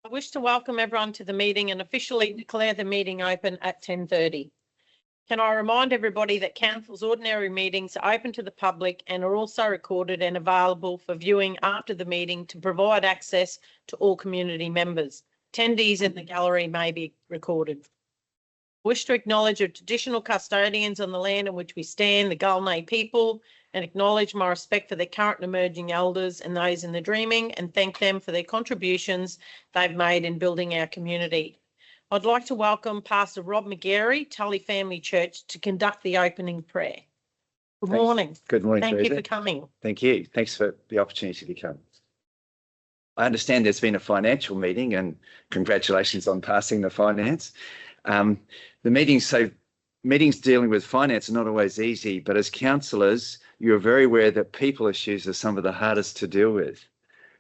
I wish to welcome everyone to the meeting and officially declare the meeting open at 10:30. Can I remind everybody that Council's ordinary meetings are open to the public and are also recorded and available for viewing after the meeting to provide access to all community members. Attendees in the gallery may be recorded. I wish to acknowledge the traditional custodians on the land on which we stand, the Gulnay people, and acknowledge my respect for their current and emerging elders and those in the dreaming, and thank them for their contributions they've made in building our community. I'd like to welcome Pastor Rob McGarry, Tully Family Church, to conduct the opening prayer. Good morning. Good morning, Thank Teresa. you for coming. Thank you. Thanks for the opportunity to come. I understand there's been a financial meeting, and congratulations on passing the finance. Meetings dealing with finance are not always easy, but as councillors, you're very aware that people issues are some of the hardest to deal with.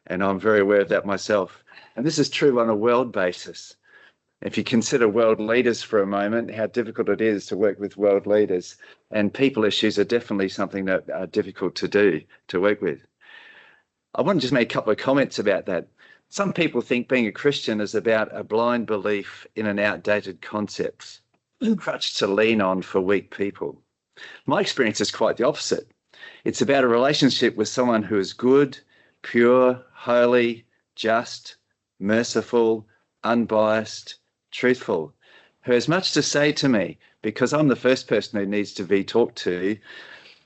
And I'm very aware of that myself. And this is true on a world basis. If you consider world leaders for a moment, how difficult it is to work with world leaders, and people issues are definitely something that are difficult to work with. I want to just make a couple of comments about that. Some people think being a Christian is about a blind belief in an outdated concept, a crutch to lean on for weak people. My experience is quite the opposite. It's about a relationship with someone who is good, pure, holy, just, merciful, unbiased, truthful, who has much to say to me, because I'm the first person who needs to be talked to.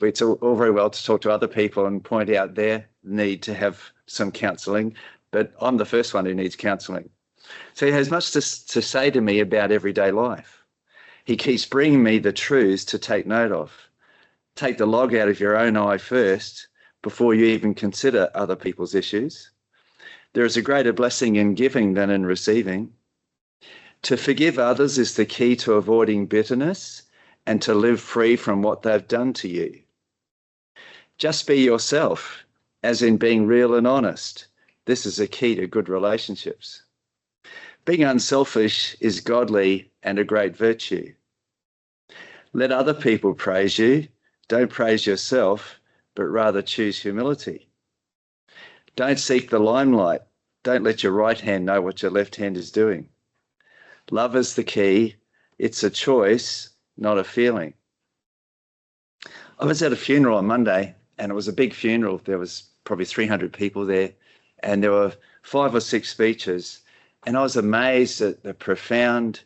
It's all very well to talk to other people and point out their need to have some counselling, but I'm the first one who needs counselling. So he has much to say to me about everyday life. He keeps bringing me the truths to take note of. Take the log out of your own eye first before you even consider other people's issues. There is a greater blessing in giving than in receiving. To forgive others is the key to avoiding bitterness and to live free from what they've done to you. Just be yourself, as in being real and honest. This is a key to good relationships. Being unselfish is godly and a great virtue. Let other people praise you. Don't praise yourself, but rather choose humility. Don't seek the limelight. Don't let your right hand know what your left hand is doing. Love is the key. It's a choice, not a feeling. I was at a funeral on Monday, and it was a big funeral. There was probably 300 people there, and there were 5 or 6 speeches. And I was amazed at the profound,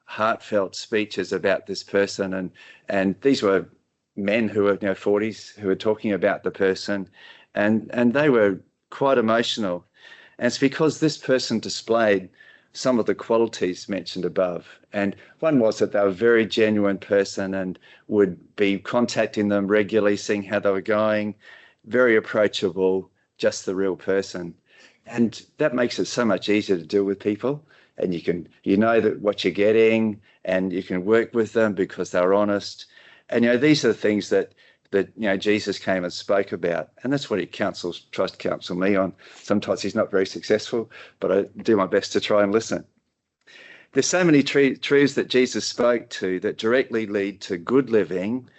heartfelt speeches about this person. And these were men who were 40s who were talking about the person, and they were quite emotional. And it's because this person displayed some of the qualities mentioned above. And one was that they were a very genuine person and would be contacting them regularly, seeing how they were going, very approachable, just the real person. And that makes it so much easier to deal with people. And you know that what you're getting, and you can work with them because they're honest. And these are the things that Jesus came and spoke about, and that's what he tries to counsel me on. Sometimes he's not very successful, but I do my best to try and listen. There's so many truths that Jesus spoke to that directly lead to good living,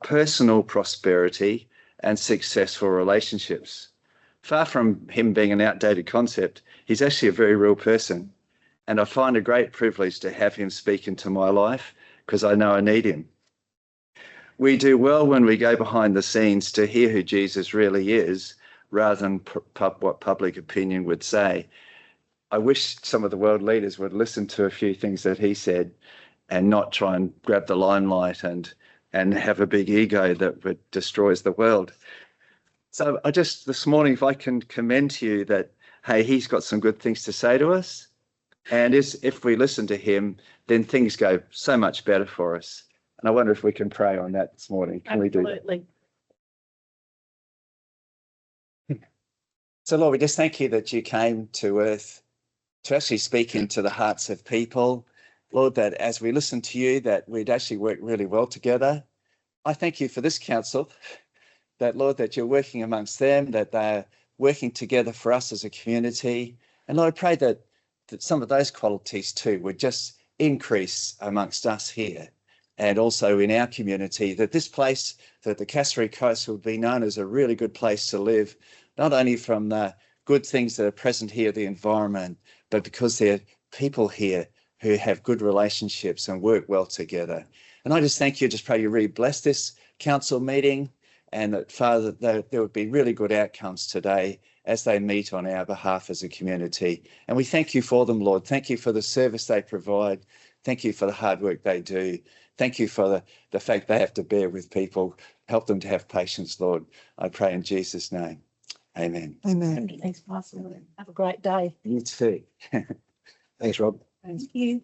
personal prosperity, and successful relationships. Far from him being an outdated concept, he's actually a very real person, and I find a great privilege to have him speak into my life because I know I need him. We do well when we go behind the scenes to hear who Jesus really is, rather than what public opinion would say. I wish some of the world leaders would listen to a few things that he said and not try and grab the limelight and have a big ego that destroys the world. So I just, this morning, if I can commend to you that, hey, he's got some good things to say to us. And if we listen to him, then things go so much better for us. And I wonder if we can pray on that this morning. Can Absolutely. we do that? So, Lord, we just thank you that you came to earth to actually speak into the hearts of people. Lord, that as we listen to you, that we'd actually work really well together. I thank you for this council, that, Lord, that you're working amongst them, that they're working together for us as a community. And Lord, I pray that some of those qualities too would just increase amongst us here. And also in our community, that this place, that the Cassowary Coast would be known as a really good place to live, not only from the good things that are present here, the environment, but because they're people here who have good relationships and work well together. And I just thank you, just pray you really bless this council meeting, and that, Father, that there would be really good outcomes today as they meet on our behalf as a community. And we thank you for them, Lord. Thank you for the service they provide. Thank you for the hard work they do. Thank you for the fact they have to bear with people. Help them to have patience, Lord. I pray in Jesus' name. Amen. Amen. Thanks, Pastor. Have a great day. You too. Thanks, Rob. Thank you.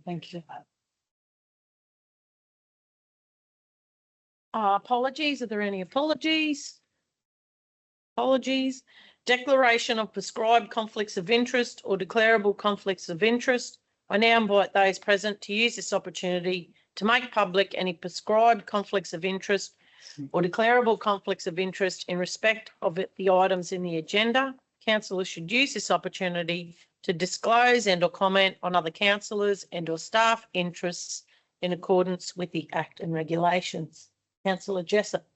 Thank you. Apologies. Are there any apologies? Apologies. Declaration of prescribed conflicts of interest or declarable conflicts of interest. I now invite those present to use this opportunity to make public any prescribed conflicts of interest or declarable conflicts of interest in respect of the items in the agenda. Councillors should use this opportunity to disclose and or comment on other councillors and or staff interests in accordance with the Act and regulations. Councillor Jessup.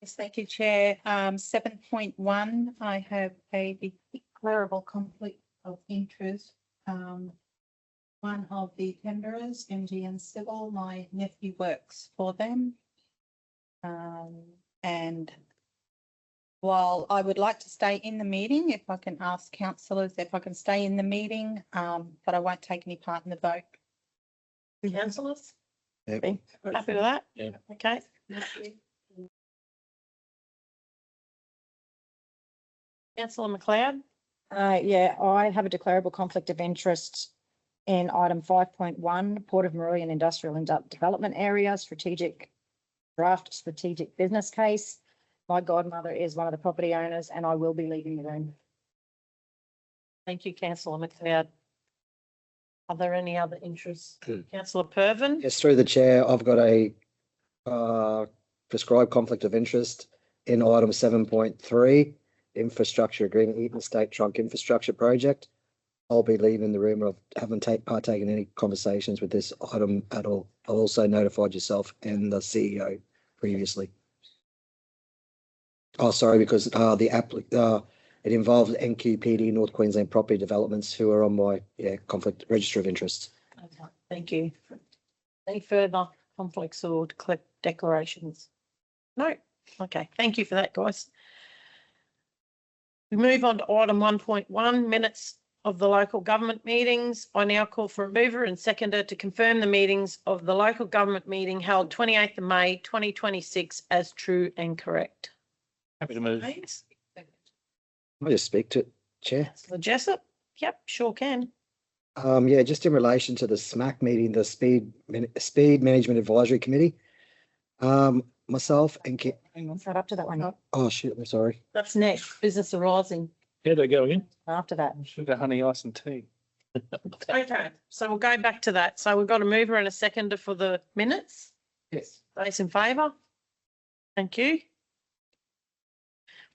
Yes, thank you, Chair. 7.1, I have a declarable conflict of interest. One of the tenderers, MGN Civil, my nephew works for them. And while I would like to stay in the meeting, if I can ask councillors if I can stay in the meeting, but I won't take any part in the vote. Councillors? Yep. Happy with that? Yeah. Okay. Councillor McLeod? Yeah, I have a declarable conflict of interest in item 5.1, Port of Maruyan Industrial Development Area, draft strategic business case. My godmother is one of the property owners and I will be leaving the room. Thank you, Councillor McLeod. Are there any other interests? Councillor Pervin? Yes, through the chair, I've got a prescribed conflict of interest in item 7.3, infrastructure agreement, Eaton State Trunk Infrastructure Project. I'll be leaving the room. I haven't partaken in any conversations with this item at all. I've also notified yourself and the CEO previously. Oh, sorry, because it involves NQPD, North Queensland Property Developments, who are on my conflict register of interest. Okay, thank you. Any further conflicts or declarations? No. Okay, thank you for that, guys. We move on to item 1.1, minutes of the local government meetings. I now call for a mover and seconder to confirm the meetings of the local government meeting held 28th of May 2026 as true and correct. Happy to move. Thanks. Can I just speak to it, Chair? Councillor Jessup? Yep, sure can. Yeah, just in relation to the SMAC meeting, the Speed Management Advisory Committee. Myself and Hang on. Is that up to that one? oh shit, I'm sorry. That's next, business arising. Here they go again. After that. Sugar, honey, ice and tea. Okay, so we'll go back to that. So we've got a mover and a seconder for the minutes. Yes. Those in favour? Thank you.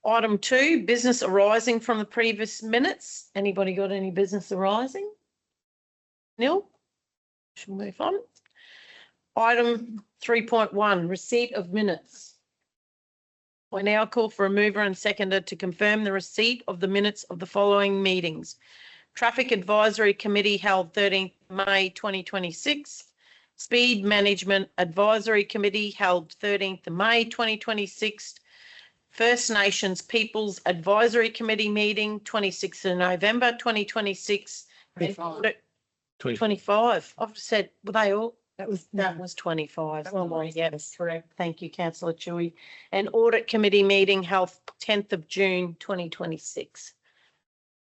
Item 2, business arising from the previous minutes. Anybody got any business arising? Nil? Should we move on? Item 3.1, receipt of minutes. I now call for a mover and seconder to confirm the receipt of the minutes of the following meetings. Traffic Advisory Committee held 13th May 2026. Speed Management Advisory Committee held 13th May 2026. First Nations Peoples Advisory Committee meeting 26th of November 2026. 25. I've said, were they all? That was 25. That one was, Yeah, that's correct. Thank you, Councillor Chewy. And Audit Committee meeting held 10th of June 2026.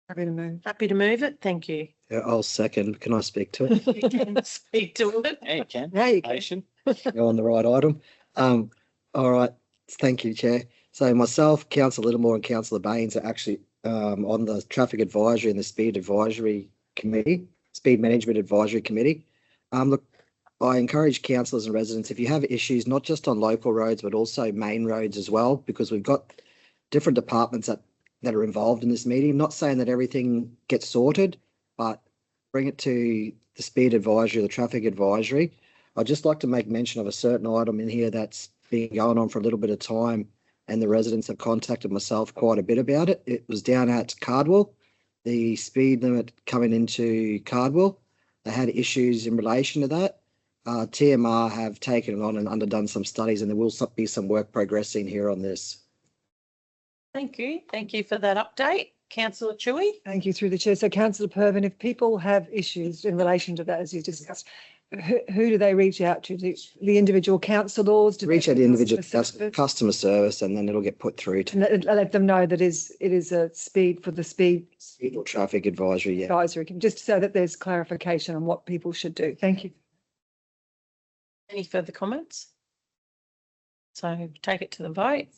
Happy to move. Happy to move it. Thank you. Yeah, I'll second. Can I speak to it? You can speak to it. Yeah, you can. Yeah, you can. Patient. Go on the right item. All right. Thank you, Chair. So myself, Councillor Littlemore and Councillor Baines are actually on the Traffic Advisory and the Speed Advisory Committee, Speed Management Advisory Committee. Look, I encourage councillors and residents, if you have issues, not just on local roads, but also main roads as well, because we've got different departments that are involved in this meeting. Not saying that everything gets sorted, but bring it to the Speed Advisory, the Traffic Advisory. I'd just like to make mention of a certain item in here that's been going on for a little bit of time, and the residents have contacted myself quite a bit about it. It was down at Cardwell, the speed limit coming into Cardwell. They had issues in relation to that. TMR have taken it on and underdone some studies, and there will be some work progressing here on this. Thank you. Thank you for that update. Councillor Chewy. Thank you through the chair. So councillor Pervin, if people have issues in relation to that, as you discussed, who do they reach out to? The individual councillors? Reach out to individual customer service, and then it'll get put through to Let them know that it is a speed for the speed speed or traffic advisory. Yeah. advisory, just so that there's clarification on what people should do. Thank you. Any further comments? So take it to the vote.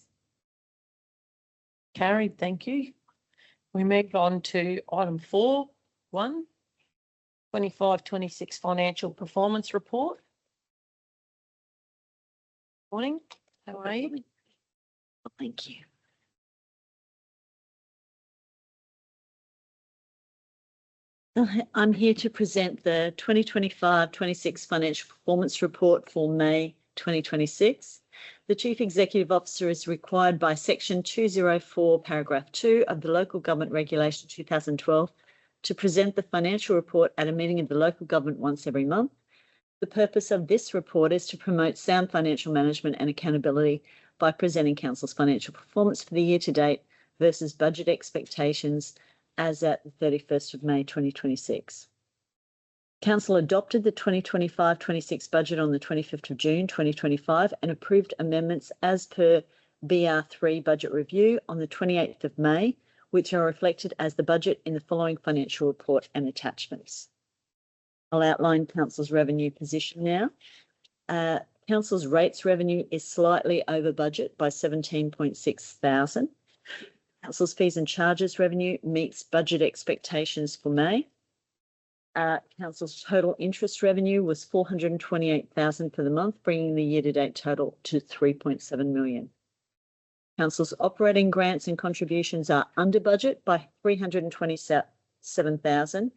Carried, thank you. We move on to item 4.1, 25-26 financial performance report. Morning, how are you? Thank you. I'm here to present the 2025-26 financial performance report for May 2026. The Chief Executive Officer is required by Section 204, Paragraph 2 of the Local Government Regulation 2012 to present the financial report at a meeting of the local government once every month. The purpose of this report is to promote sound financial management and accountability by presenting Council's financial performance for the year to date versus budget expectations as at the 31st of May 2026. Council adopted the 2025-26 budget on the 25th of June 2025 and approved amendments as per BR3 budget review on the 28th of May, which are reflected as the budget in the following financial report and attachments. I'll outline Council's revenue position now. Council's rates revenue is slightly over budget by 17.6 thousand. Council's fees and charges revenue meets budget expectations for May. Council's total interest revenue was 428,000 for the month, bringing the year-to-date total to 3.7 million. Council's operating grants and contributions are under budget by 327,000,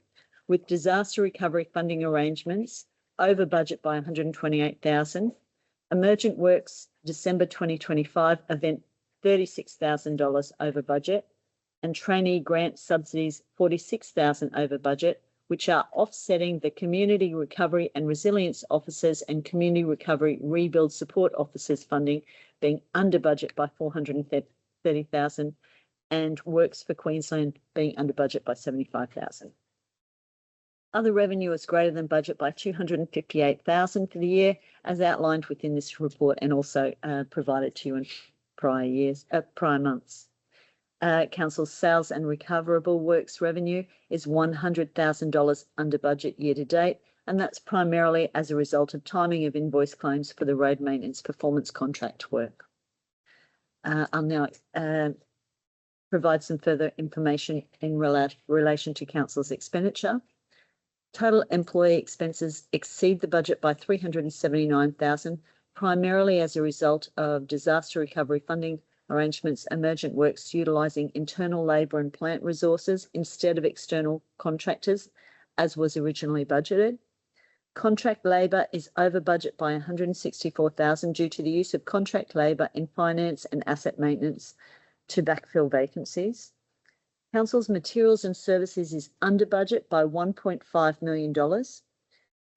with disaster recovery funding arrangements over budget by 128,000. Emergent Works December 2025 event $36,000 over budget, and trainee grant subsidies 46,000 over budget, which are offsetting the community recovery and resilience officers and community recovery rebuild support officers funding being under budget by 430,000 and Works for Queensland being under budget by 75,000. Other revenue is greater than budget by 258,000 for the year, as outlined within this report and also provided to you in prior months. Council's sales and recoverable works revenue is $100,000 under budget year to date, and that's primarily as a result of timing of invoice claims for the road maintenance performance contract work. I'll now provide some further information in relation to Council's expenditure. Total employee expenses exceed the budget by 379,000, primarily as a result of disaster recovery funding arrangements, Emergent Works utilising internal labour and plant resources instead of external contractors, as was originally budgeted. Contract labour is over budget by 164,000 due to the use of contract labour in finance and asset maintenance to backfill vacancies. Council's materials and services is under budget by $1.5 million.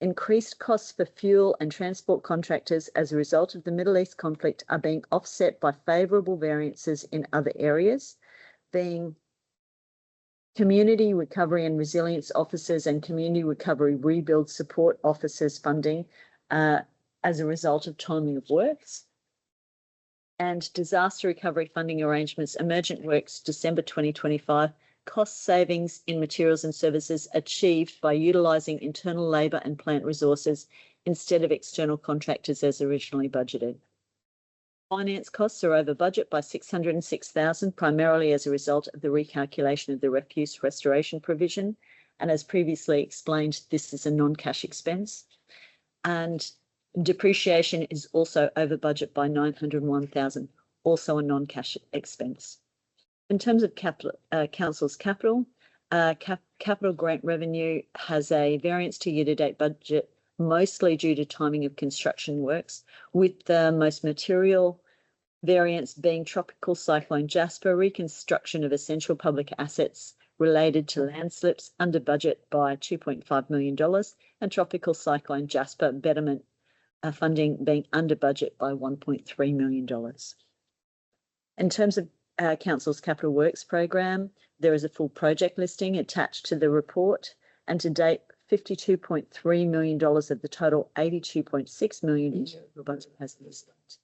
Increased costs for fuel and transport contractors as a result of the Middle East conflict are being offset by favourable variances in other areas, being community recovery and resilience officers and community recovery rebuild support officers funding as a result of timing of works, and disaster recovery funding arrangements, Emergent Works December 2025, cost savings in materials and services achieved by utilising internal labour and plant resources instead of external contractors as originally budgeted. Finance costs are over budget by 606,000, primarily as a result of the recalculation of the refuse restoration provision. And as previously explained, this is a non-cash expense. And depreciation is also over budget by 901,000, also a non-cash expense. In terms of capital, Council's capital, capital grant revenue has a variance to year-to-date budget, mostly due to timing of construction works, with the most material variance being Tropical Cyclone Jasper, reconstruction of essential public assets related to land slips under budget by $2.5 million, and Tropical Cyclone Jasper betterment funding being under budget by $1.3 million. In terms of Council's capital works program, there is a full project listing attached to the report, and to date, $52.3 million of the total $82.6 million budget has been spent.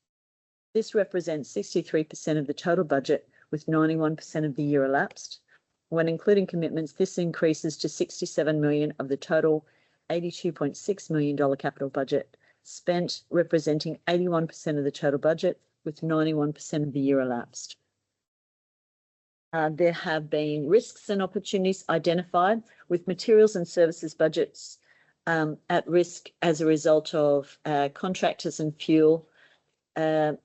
This represents 63% of the total budget, with 91% of the year elapsed. When including commitments, this increases to $67 million of the total $82.6 million capital budget spent, representing 81% of the total budget, with 91% of the year elapsed. There have been risks and opportunities identified, with materials and services budgets at risk as a result of contractors and fuel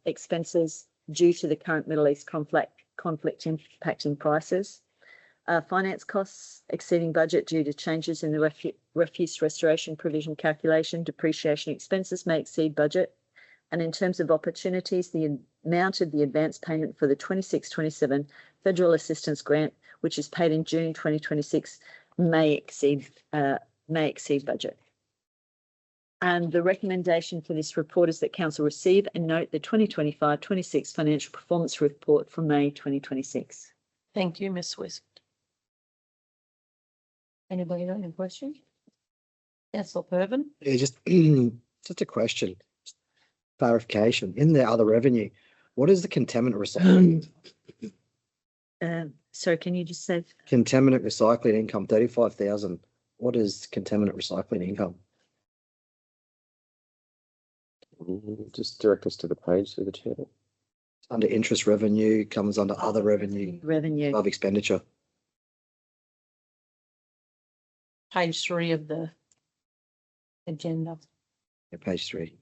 expenses due to the current Middle East conflict impacting prices. Finance costs exceeding budget due to changes in the refuse restoration provision calculation. Depreciation expenses may exceed budget. And in terms of opportunities, the amount of the advance payment for the 26-27 federal assistance grant, which is paid in June 2026, may exceed budget. And the recommendation for this report is that Council receive and note the 2025-26 financial performance report from May 2026. Thank you, Ms. West. Anybody got any questions? Councillor Pervin? Yeah, just a question, clarification. In the other revenue, what is the contaminant recycling? Sorry, can you just say? Contaminant recycling income, 35,000. What is contaminant recycling income? Just direct us to the page through the chair. Under interest revenue, comes under other revenue, Revenue. above expenditure. Page 3 of the agenda. Yeah, page 3.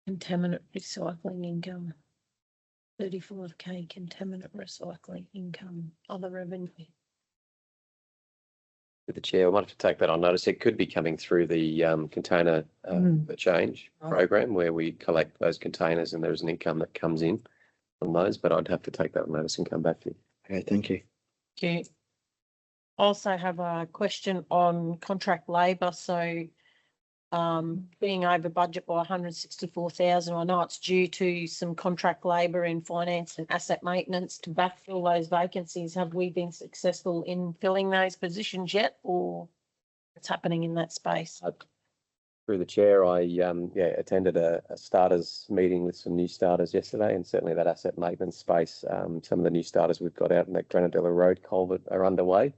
Contaminant recycling income. 35K contaminant recycling income, other revenue. With the chair, I might have to take that on notice. It could be coming through the container the change program, where we collect those containers and there's an income that comes in from those, but I'd have to take that on notice and come back to you. Okay, thank you. Thank you. Also have a question on contract labour. So being over budget by 164,000, I know it's due to some contract labour in finance and asset maintenance to backfill those vacancies. Have we been successful in filling those positions yet, or what's happening in that space? Through the chair, I attended a starters meeting with some new starters yesterday, and certainly that asset maintenance space, some of the new starters we've got out in that Granadilla Road culvert are underway.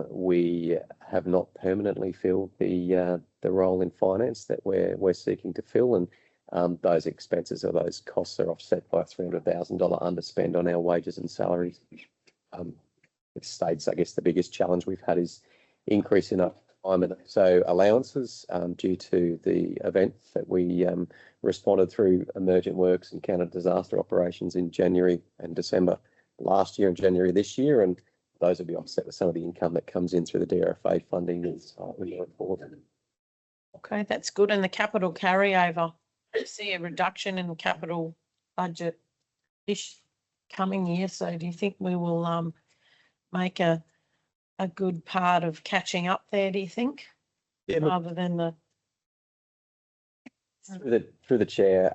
We have not permanently filled the role in finance that we're seeking to fill, and those expenses or those costs are offset by a $300,000 underspend on our wages and salaries. It states, I guess, the biggest challenge we've had is increase in unemployment. So allowances due to the event that we responded through emergent works and counter disaster operations in January and December last year and January this year, and those will be offset with some of the income that comes in through the DRFA funding that's in the report. Okay, that's good. And the capital carryover, I see a reduction in the capital budget this coming year. So do you think we will make a good part of catching up there, do you think? Yeah, rather than the through the chair,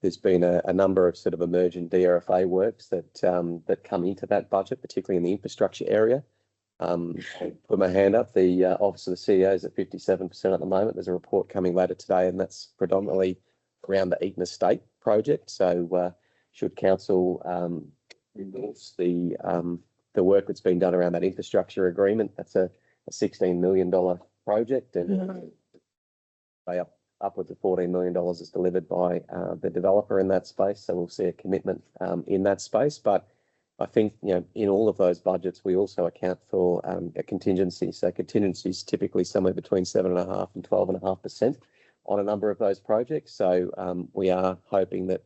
there's been a number of sort of emergent DRFA works that come into that budget, particularly in the infrastructure area. Put my hand up. The Office of the CEO is at 57% at the moment. There's a report coming later today, and that's predominantly around the Eaton Estate project. So should council endorse the work that's been done around that infrastructure agreement, that's a $16 million project, and upwards of $14 million is delivered by the developer in that space. So we'll see a commitment in that space. But I think, in all of those budgets, we also account for a contingency. So contingency is typically somewhere between 7.5% and 12.5% on a number of those projects. So we are hoping that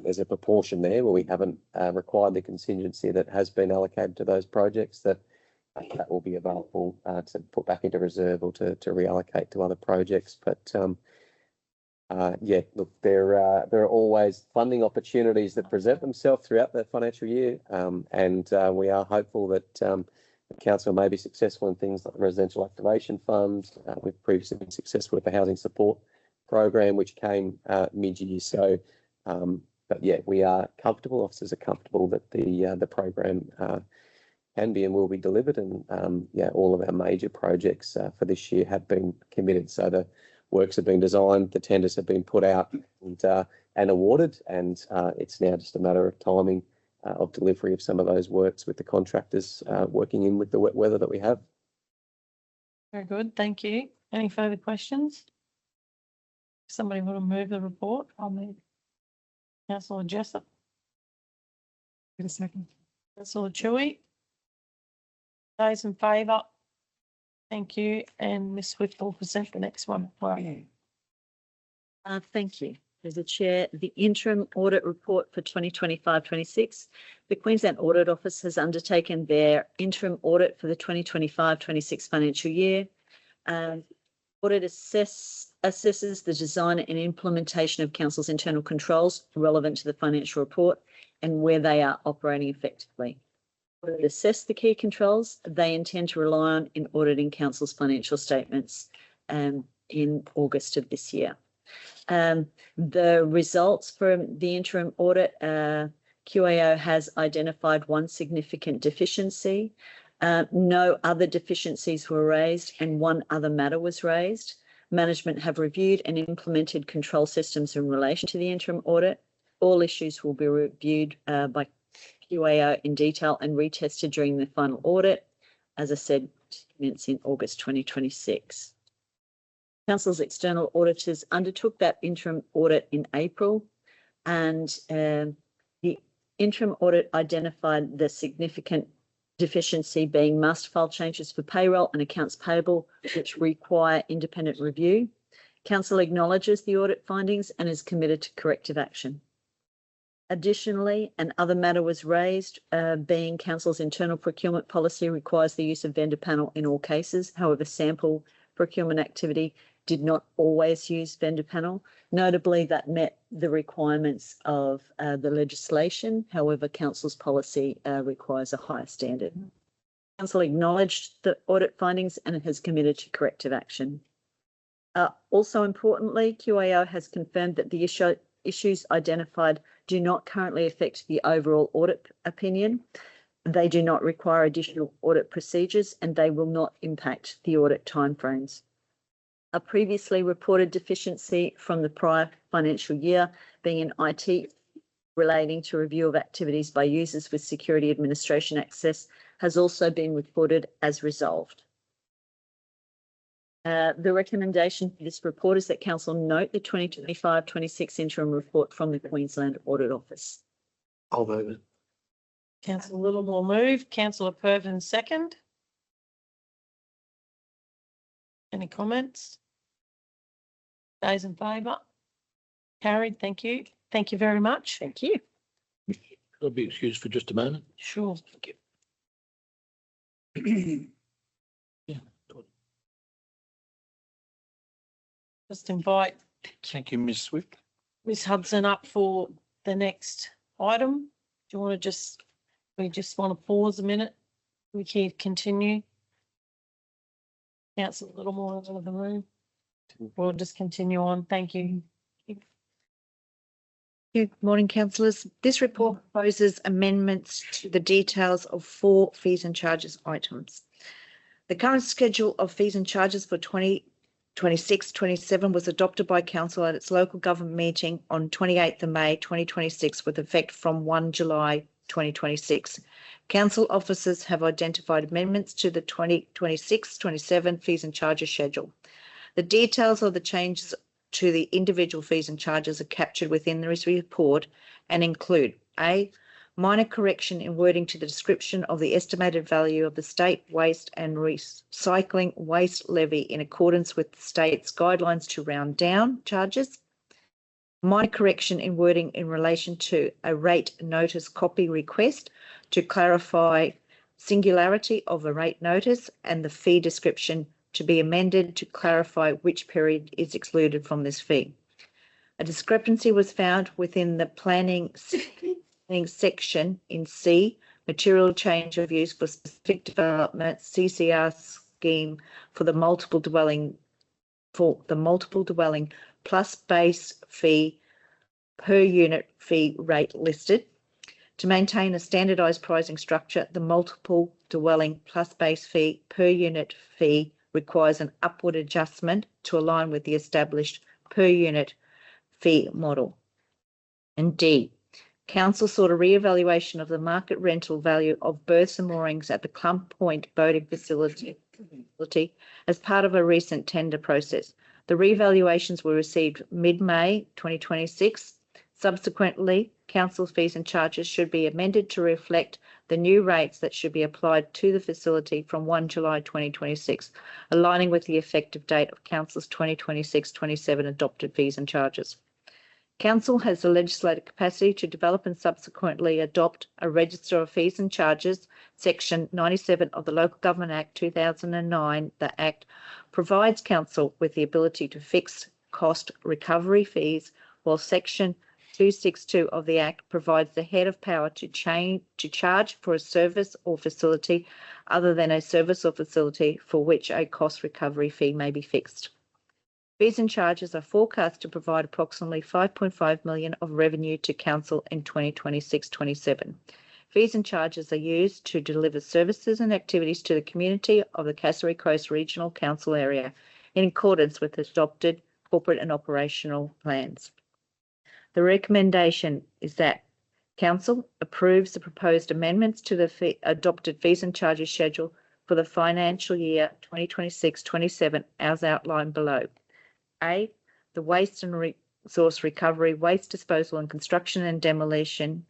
there's a proportion there where we haven't required the contingency that has been allocated to those projects, that that will be available to put back into reserve or to reallocate to other projects. But yeah, look, there are always funding opportunities that present themselves throughout the financial year, and we are hopeful that the council may be successful in things like the residential activation fund. We've previously been successful with the housing support program, which came mid-year. So, but yeah, we are comfortable. Officers are comfortable that the program can be and will be delivered, and yeah, all of our major projects for this year have been committed. So the works have been designed, the tenders have been put out and awarded, and it's now just a matter of timing of delivery of some of those works with the contractors working in with the wet weather that we have. Very good, thank you. Any further questions? Somebody want to move the report? I'll move. Councillor Jessup, Wait a second. Councillor Chewy. Those in favour? Thank you. And Ms Swift will present the next one. Wow. Thank you. As the Chair, the interim audit report for 2025-26. The Queensland Audit Office has undertaken their interim audit for the 2025-26 financial year. Audit assesses the design and implementation of Council's internal controls relevant to the financial report and where they are operating effectively. Audit assess the key controls they intend to rely on in auditing Council's financial statements in August of this year. The results from the interim audit, QAO has identified one significant deficiency. No other deficiencies were raised and one other matter was raised. Management have reviewed and implemented control systems in relation to the interim audit. All issues will be reviewed by QAO in detail and retested during the final audit, as I said, commence in August 2026. Council's external auditors undertook that interim audit in April, and the interim audit identified the significant deficiency being must file changes for payroll and accounts payable, which require independent review. Council acknowledges the audit findings and is committed to corrective action. Additionally, another matter was raised, being Council's internal procurement policy requires the use of vendor panel in all cases. However, sample procurement activity did not always use vendor panel. Notably, that met the requirements of the legislation. However, Council's policy requires a higher standard. Council acknowledged the audit findings and has committed to corrective action. Also importantly, QAO has confirmed that the issues identified do not currently affect the overall audit opinion. They do not require additional audit procedures and they will not impact the audit timeframes. A previously reported deficiency from the prior financial year being an IT relating to review of activities by users with security administration access has also been reported as resolved. The recommendation for this report is that Council note the 2025-26 interim report from the Queensland Audit Office. I'll move it. Councillor Littlemore move, Councillor Pervin second. Any comments? Those in favour? Carried, thank you. Thank you very much. Thank you. I'll be excused for just a moment. Sure. Thank you. Yeah. Just invite Thank you, Ms Swift. Ms Hudson up for the next item. Do you want to we just want to pause a minute? We can continue. Councillor Littlemore out of the room. We'll just continue on. Thank you. Good morning, councillors. This report proposes amendments to the details of 4 fees and charges items. The current schedule of fees and charges for 2026-27 was adopted by council at its local government meeting on 28th of May 2026 with effect from 1 July 2026. Council officers have identified amendments to the 2026-27 fees and charges schedule. The details of the changes to the individual fees and charges are captured within this report and include A, minor correction in wording to the description of the estimated value of the state waste and recycling waste levy in accordance with the state's guidelines to round down charges. Minor correction in wording in relation to a rate notice copy request to clarify singularity of a rate notice and the fee description to be amended to clarify which period is excluded from this fee. A discrepancy was found within the planning section in C, material change of use for specific development, CCR scheme for the multiple dwelling plus base fee per unit fee rate listed. To maintain a standardised pricing structure, the multiple dwelling plus base fee per unit fee requires an upward adjustment to align with the established per unit fee model. And D, Council sought a re-evaluation of the market rental value of berths and moorings at the Clump Point boating facility as part of a recent tender process. The re-evaluations were received mid-May 2026. Subsequently, council fees and charges should be amended to reflect the new rates that should be applied to the facility from 1 July 2026, aligning with the effective date of council's 2026-27 adopted fees and charges. Council has the legislative capacity to develop and subsequently adopt a register of fees and charges. Section 97 of the Local Government Act 2009, the Act, provides council with the ability to fix cost recovery fees, while Section 262 of the Act provides the head of power to charge for a service or facility other than a service or facility for which a cost recovery fee may be fixed. Fees and charges are forecast to provide approximately 5.5 million of revenue to council in 2026-27. Fees and charges are used to deliver services and activities to the community of the Cassowary Coast Regional Council area in accordance with adopted corporate and operational plans. The recommendation is that council approves the proposed amendments to the adopted fees and charges schedule for the financial year 2026-27 as outlined below. A, the waste and resource recovery, waste disposal and construction and demolition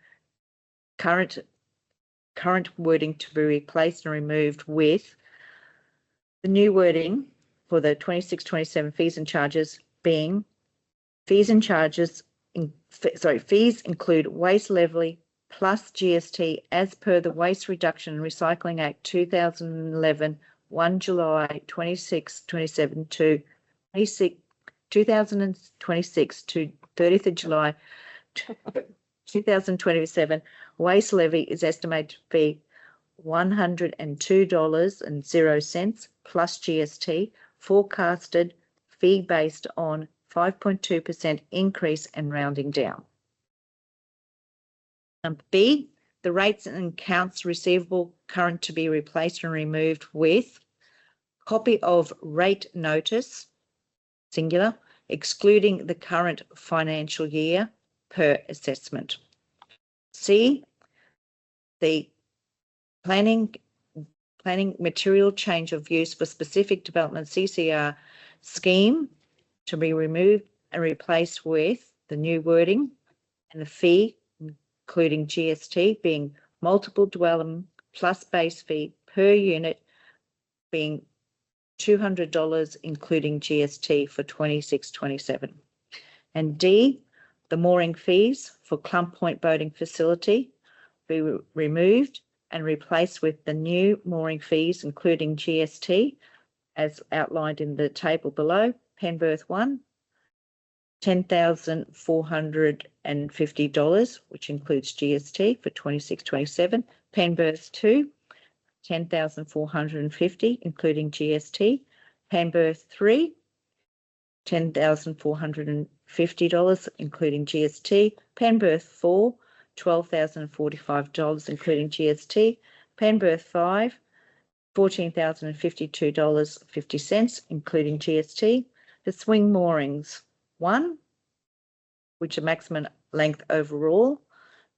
current wording to be replaced and removed with the new wording for the 26-27 fees and charges being fees include waste levy plus GST as per the Waste Reduction and Recycling Act 2011, 1 July 2026 to 30th of July 2027. Waste levy is estimated to be $102.00 plus GST, forecasted fee based on 5.2% increase and rounding down. B, the rates and accounts receivable current to be replaced and removed with copy of rate notice, singular, excluding the current financial year per assessment. C, the planning material change of use for specific development CCR scheme to be removed and replaced with the new wording and the fee, including GST, being multiple dwelling plus base fee per unit being $200, including GST for 26-27. And D, the mooring fees for Clump Point boating facility be removed and replaced with the new mooring fees, including GST, as outlined in the table below. Penberth 1, $10,450, which includes GST for 26-27. Penberth 2, $10,450, including GST. Penberth 3, $10,450, including GST. Penberth 4, $12,045, including GST. Penberth 5, $14,052.50, including GST. The swing moorings 1, which are maximum length overall,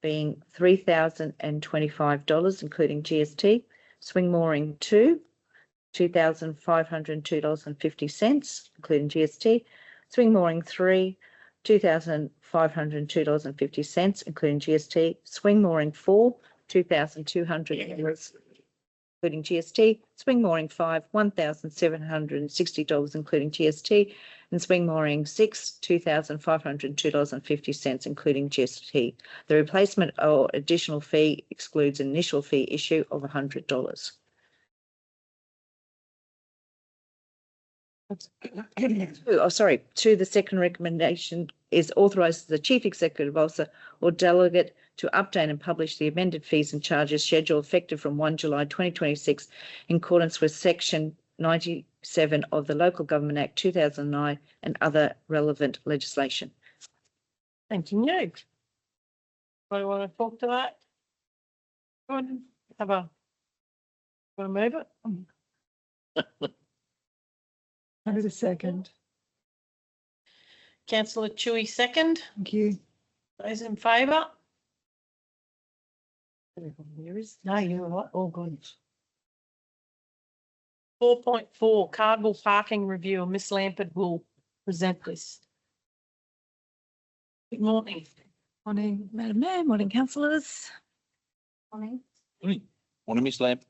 being $3,025, including GST. Swing mooring 2, $2,502.50, including GST. Swing mooring 3, $2,502.50, including GST. Swing mooring 4, $2,200, including GST. Swing mooring 5, $1,760, including GST. And swing mooring 6, $2,502.50, including GST. The replacement or additional fee excludes initial fee issue of $100. To the second recommendation is authorise the Chief Executive Officer or delegate to update and publish the amended fees and charges schedule effective from 1 July 2026 in accordance with Section 97 of the Local Government Act 2009 and other relevant legislation. Thank you. Anybody want to talk to that? Go on, want to move it? Have a second. Councillor Chewy, second. Thank you. Those in favour? No, you're right. All good. 4.4 Cardwell Parking Review. Miss Lampard will present this. Good morning. Morning. Madam Mayor, morning councillors. Morning. Morning, Miss Lamb.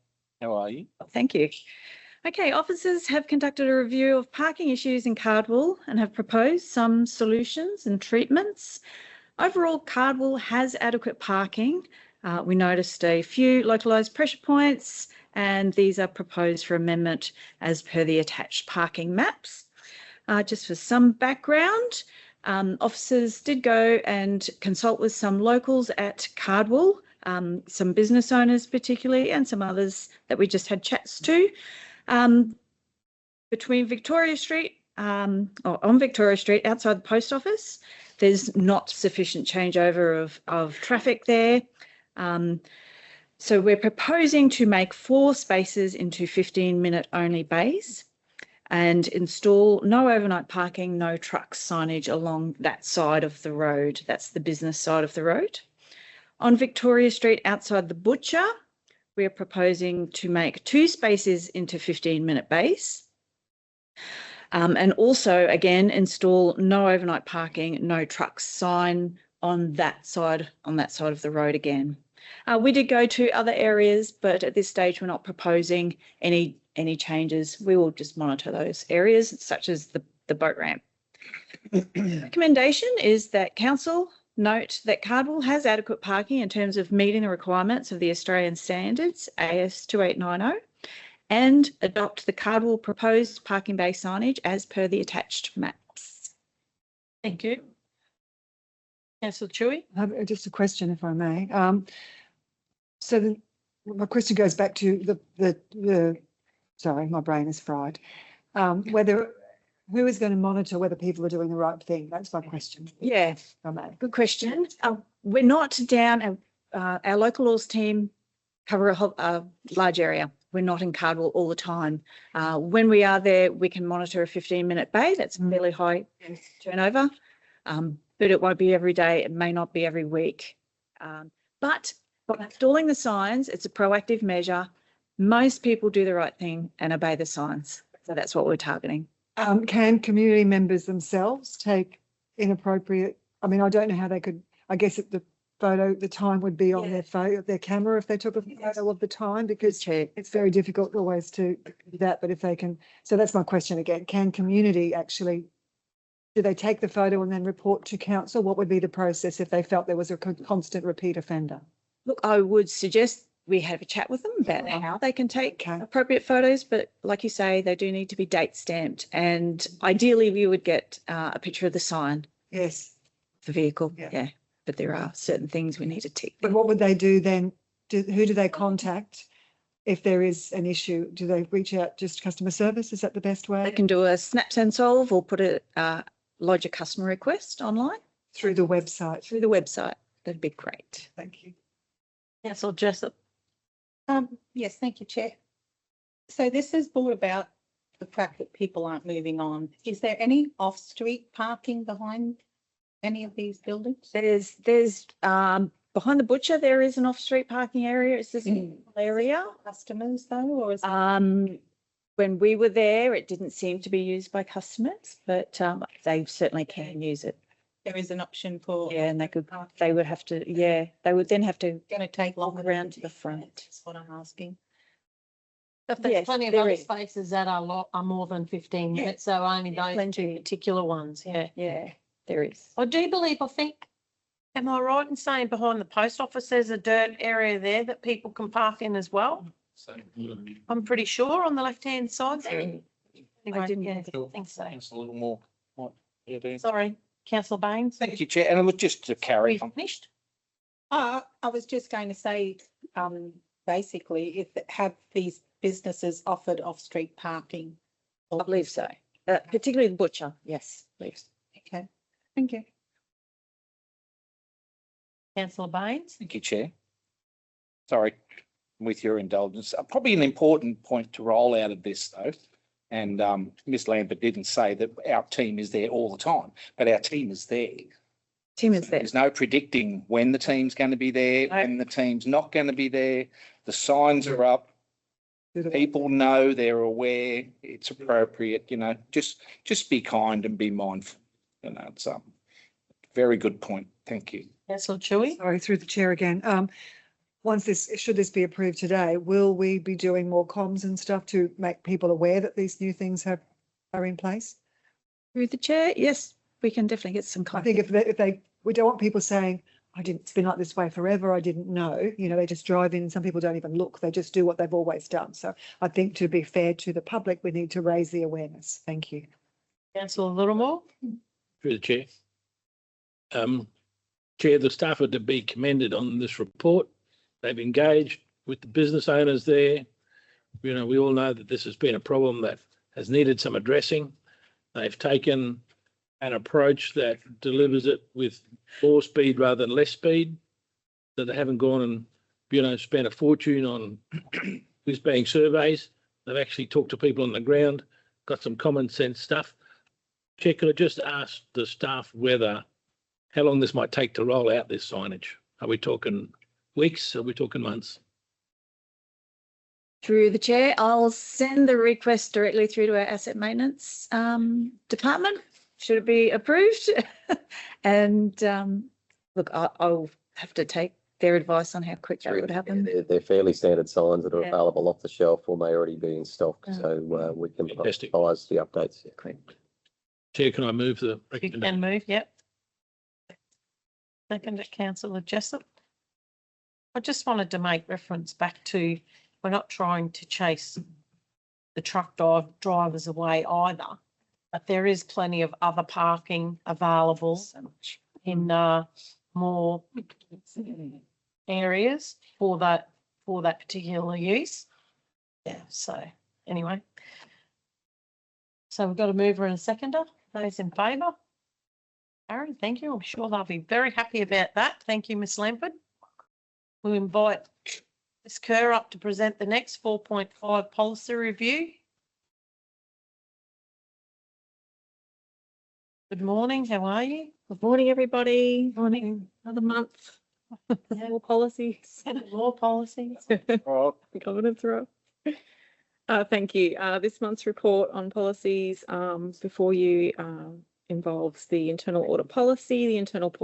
How are you? Thank you. Okay, officers have conducted a review of parking issues in Cardwell and have proposed some solutions and treatments. Overall, Cardwell has adequate parking. We noticed a few localised pressure points, and these are proposed for amendment as per the attached parking maps. Just for some background, officers did go and consult with some locals at Cardwell, some business owners particularly, and some others that we just had chats to. Between Victoria Street, or on Victoria Street outside the post office, there's not sufficient changeover of traffic there. So we're proposing to make 4 spaces into 15-minute only bays and install no overnight parking, no trucks signage along that side of the road. That's the business side of the road. On Victoria Street outside the butcher, we are proposing to make 2 spaces into 15-minute bays. And also, again, install no overnight parking, no trucks sign on that side of the road again. We did go to other areas, but at this stage, we're not proposing any changes. We will just monitor those areas, such as the boat ramp. Recommendation is that council note that Cardwell has adequate parking in terms of meeting the requirements of the Australian Standards AS 2890 and adopt the Cardwell proposed parking bay signage as per the attached maps. Thank you. Councillor Chewy. I have just a question, if I may. So my question goes back to sorry, my brain is fried. Who is going to monitor whether people are doing the right thing? That's my question. Yeah, good question. We're not down, our local laws team cover a large area. We're not in Cardwell all the time. When we are there, we can monitor a 15-minute bay. That's fairly high turnover, but it won't be every day. It may not be every week. But by installing the signs, it's a proactive measure. Most people do the right thing and obey the signs. So that's what we're targeting. Can community members themselves take inappropriate, I mean, I don't know how they could, I guess the time would be on their camera if they took a photo of the time, because it's very difficult always to do that, but if they can, so that's my question again, can community actually, do they take the photo and then report to council? What would be the process if they felt there was a constant repeat offender? Look, I would suggest we have a chat with them about how they can take appropriate photos, but like you say, they do need to be date stamped, and ideally we would get a picture of the sign. Yes. The vehicle, yeah. But there are certain things we need to tick. But what would they do then? Who do they contact if there is an issue? Do they reach out just customer service? Is that the best way? They can do a snaps and solve or put lodge a customer request online. Through the website? Through the website. That'd be great. Thank you. Councillor Jessup. Yes, thank you, Chair. So this is all about the fact that people aren't moving on. Is there any off-street parking behind any of these buildings? There's behind the butcher, there is an off-street parking area. It's this area. Customers though, or is it? When we were there, it didn't seem to be used by customers, but they certainly can use it. There is an option for. Yeah, and they would have to, they would then have to Going to take longer around to the front. That's what I'm asking. But there's Yes, plenty of there other is. spaces that are more than 15 minutes, so only those Plenty. particular ones, yeah. Yeah, there is. I do believe, I think, am I right in saying behind the post office, there's a dirt area there that people can park in as well? So, I'm pretty sure on the left-hand side there. I Anyway, didn't yeah, know I think so. it's a little more. What, yeah, Dan? Sorry, councillor Baines. Thank you, Chair. And look, just to carry We on. finished? I was just going to say, basically, have these businesses offered off-street parking? I believe so. Particularly the butcher. Yes, please. Okay, thank you. Councillor Baines? Thank you, Chair. Sorry, with your indulgence. Probably an important point to roll out of this, though. And Ms Lambert didn't say that our team is there all the time, but our team is there. Tim is there. There's no predicting when the team's going to be there, No. when the team's not going to be there. The signs are up. People know, they're aware, it's appropriate, you know, just be kind and be mindful. You know, it's very good point. Thank you. Councillor Chewy? Sorry, through the chair again. Should this be approved today, will we be doing more comms and stuff to make people aware that these new things are in place? Through the chair, yes, we can definitely get some. I think we don't want people saying, it's been like this way forever, I didn't know, they just drive in, some people don't even look, they just do what they've always done. So I think to be fair to the public, we need to raise the awareness. Thank you. Councillor Littlemore? Through the chair. Chair, the staff are to be commended on this report. They've engaged with the business owners there. We all know that this has been a problem that has needed some addressing. They've taken an approach that delivers it with more speed rather than less speed. So they haven't gone and, spent a fortune on whiz-bang surveys. They've actually talked to people on the ground, got some common sense stuff. Chair, could I just ask the staff how long this might take to roll out this signage? Are we talking weeks? Are we talking months? Through the chair, I'll send the request directly through to our asset maintenance department. Should it be approved? And look, I'll have to take their advice on how quick that would happen. They're fairly standard signs that are Yeah. available off the shelf or may already be in stock, Yeah. so we can Fantastic. advise the updates. Quick. Chair, can I move the You recommendation? can move, yep. Second to councillor Jessup. I just wanted to make reference back to, we're not trying to chase the truck drivers away either, but there is plenty of other parking available in more areas for that particular use. Yeah, so anyway. So we've got a mover and a seconder. Those in favour? Aaron, thank you. I'm sure they'll be very happy about that. Thank you, Ms Lampard. We'll invite Ms Kerr up to present the next 4.5 policy review. Good morning, how are you? Good morning, everybody. Morning. Another month. More policies. More policies. Governance row. Thank you. This month's report on policies before you involves the internal audit policy, the internal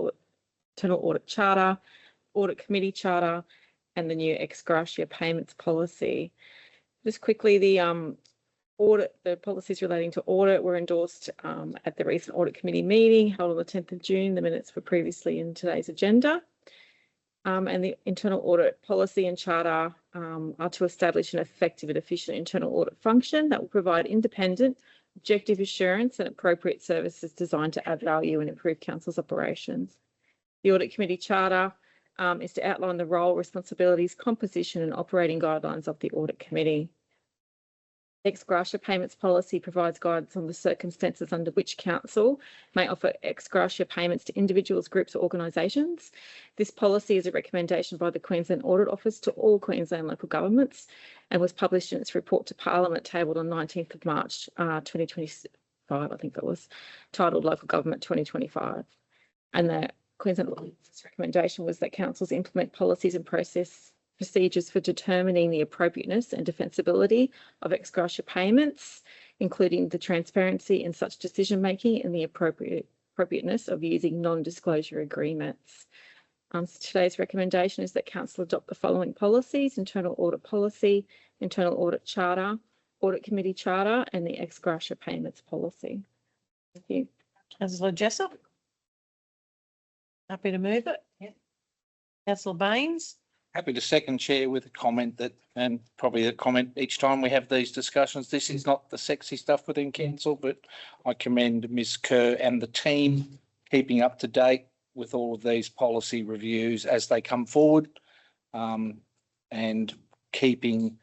audit charter, audit committee charter, and the new ex gratia payments policy. Just quickly, the policies relating to audit were endorsed at the recent audit committee meeting held on the 10th of June. The minutes were previously in today's agenda. And the internal audit policy and charter are to establish an effective and efficient internal audit function that will provide independent, objective assurance and appropriate services designed to add value and improve council's operations. The audit committee charter is to outline the role, responsibilities, composition and operating guidelines of the audit committee. Ex gratia payments policy provides guidance on the circumstances under which council may offer ex gratia payments to individuals, groups or organisations. This policy is a recommendation by the Queensland Audit Office to all Queensland local governments and was published in its report to Parliament tabled on 19th of March 2025, I think that was, titled Local Government 2025. And the Queensland Audit Office's recommendation was that councils implement policies and procedures for determining the appropriateness and defensibility of ex gratia payments, including the transparency in such decision making and the appropriateness of using non-disclosure agreements. So today's recommendation is that council adopt the following policies: internal audit policy, internal audit charter, audit committee charter, and the ex gratia payments policy. Thank you. Councillor Jessup? Happy to move it? Yeah. Councillor Baines? Happy to second, Chair, with a comment that, and probably a comment each time we have these discussions. This is not the sexy stuff within council, but I commend Ms Kerr and the team keeping up to date with all of these policy reviews as they come forward, and keeping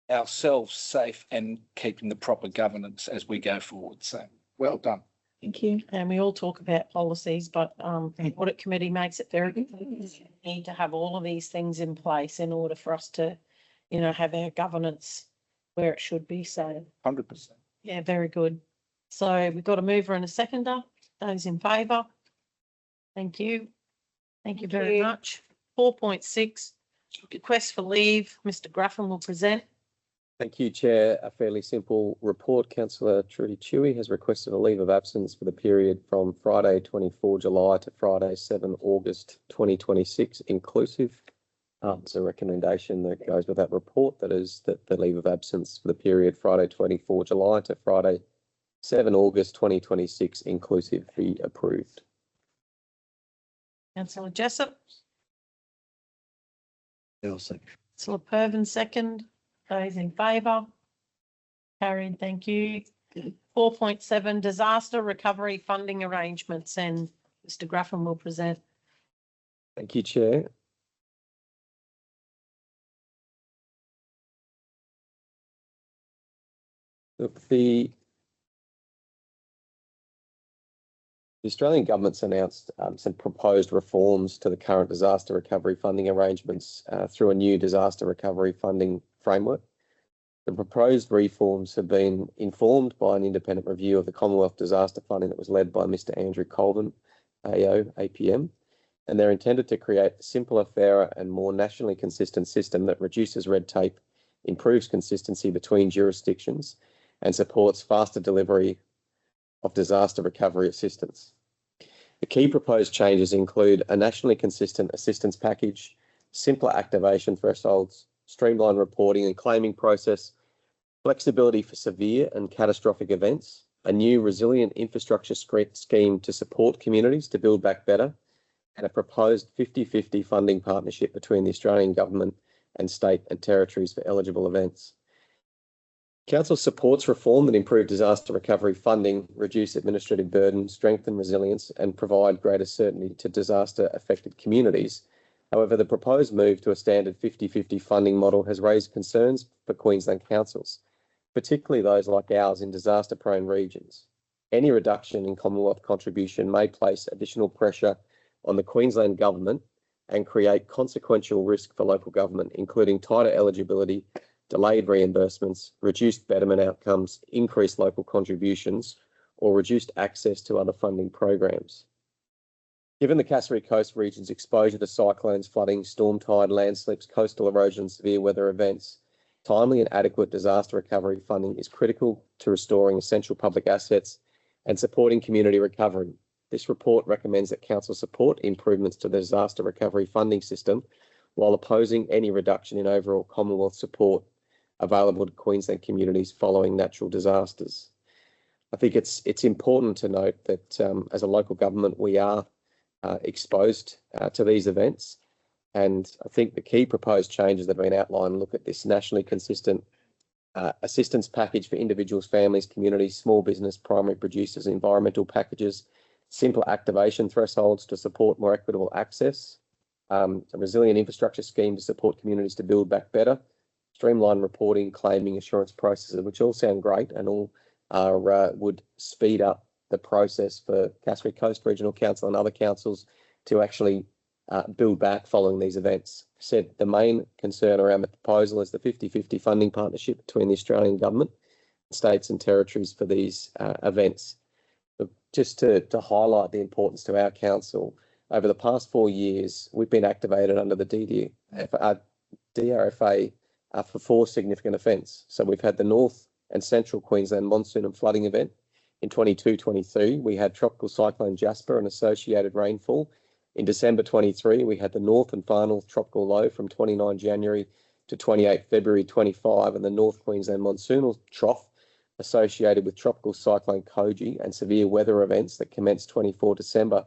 ourselves safe and keeping the proper governance as we go forward. So well done. Thank you. And we all talk about policies, but the audit committee makes it very clear. We need to have all of these things in place in order for us to, you know, have our governance where it should be. So 100%. yeah, very good. So we've got a mover and a seconder. Those in favour? Thank you. Thank you very much. 4.6, request for leave. Mr Graffin will present. Thank you, Chair. A fairly simple report. Councillor Trudy Chewy has requested a leave of absence for the period from Friday 24 July to Friday 7 August 2026 inclusive. It's a recommendation that goes with that report, that is that the leave of absence for the period Friday 24 July to Friday 7 August 2026 inclusive be approved. Councillor Jessup. Also. Councillor Pervin second. Those in favour? Carried, thank you. 4.7, disaster recovery funding arrangements, and Mr Graffin will present. Thank you, Chair. Look, the Australian government's announced some proposed reforms to the current disaster recovery funding arrangements through a new disaster recovery funding framework. The proposed reforms have been informed by an independent review of the Commonwealth Disaster Funding that was led by Mr Andrew Colvin, AO, APM, and they're intended to create a simpler, fairer and more nationally consistent system that reduces red tape, improves consistency between jurisdictions and supports faster delivery of disaster recovery assistance. The key proposed changes include a nationally consistent assistance package, simpler activation thresholds, streamlined reporting and claiming process, flexibility for severe and catastrophic events, a new resilient infrastructure scheme to support communities to build back better, and a proposed 50-50 funding partnership between the Australian Government and state and territories for eligible events. Council supports reform that improve disaster recovery funding, reduce administrative burden, strengthen resilience and provide greater certainty to disaster affected communities. However, the proposed move to a standard 50-50 funding model has raised concerns for Queensland councils, particularly those like ours in disaster-prone regions. Any reduction in Commonwealth contribution may place additional pressure on the Queensland Government and create consequential risk for local government, including tighter eligibility, delayed reimbursements, reduced betterment outcomes, increased local contributions, or reduced access to other funding programs. Given the Cassowary Coast region's exposure to cyclones, flooding, storm tide, landslips, coastal erosion, and severe weather events, timely and adequate disaster recovery funding is critical to restoring essential public assets and supporting community recovery. This report recommends that Council support improvements to the disaster recovery funding system while opposing any reduction in overall Commonwealth support available to Queensland communities following natural disasters. I think it's important to note that as a local government, we are exposed to these events. And I think the key proposed changes that have been outlined look at this nationally consistent assistance package for individuals, families, communities, small business, primary producers, environmental packages, simpler activation thresholds to support more equitable access, a resilient infrastructure scheme to support communities to build back better, streamlined reporting, claiming, assurance processes, which all sound great and all would speed up the process for Cassowary Coast Regional Council and other councils to actually build back following these events. Said the main concern around the proposal is the 50-50 funding partnership between the Australian Government, states and territories for these events. But just to highlight the importance to our council, over the past 4 years, we've been activated under the DRFA for 4 significant events. So we've had the North and Central Queensland monsoon and flooding event. In 22-23, we had Tropical Cyclone Jasper and associated rainfall. In December 23, we had the North and final tropical low from 29 January to 28 February 25 and the North Queensland monsoonal trough associated with Tropical Cyclone Koji and severe weather events that commenced 24 December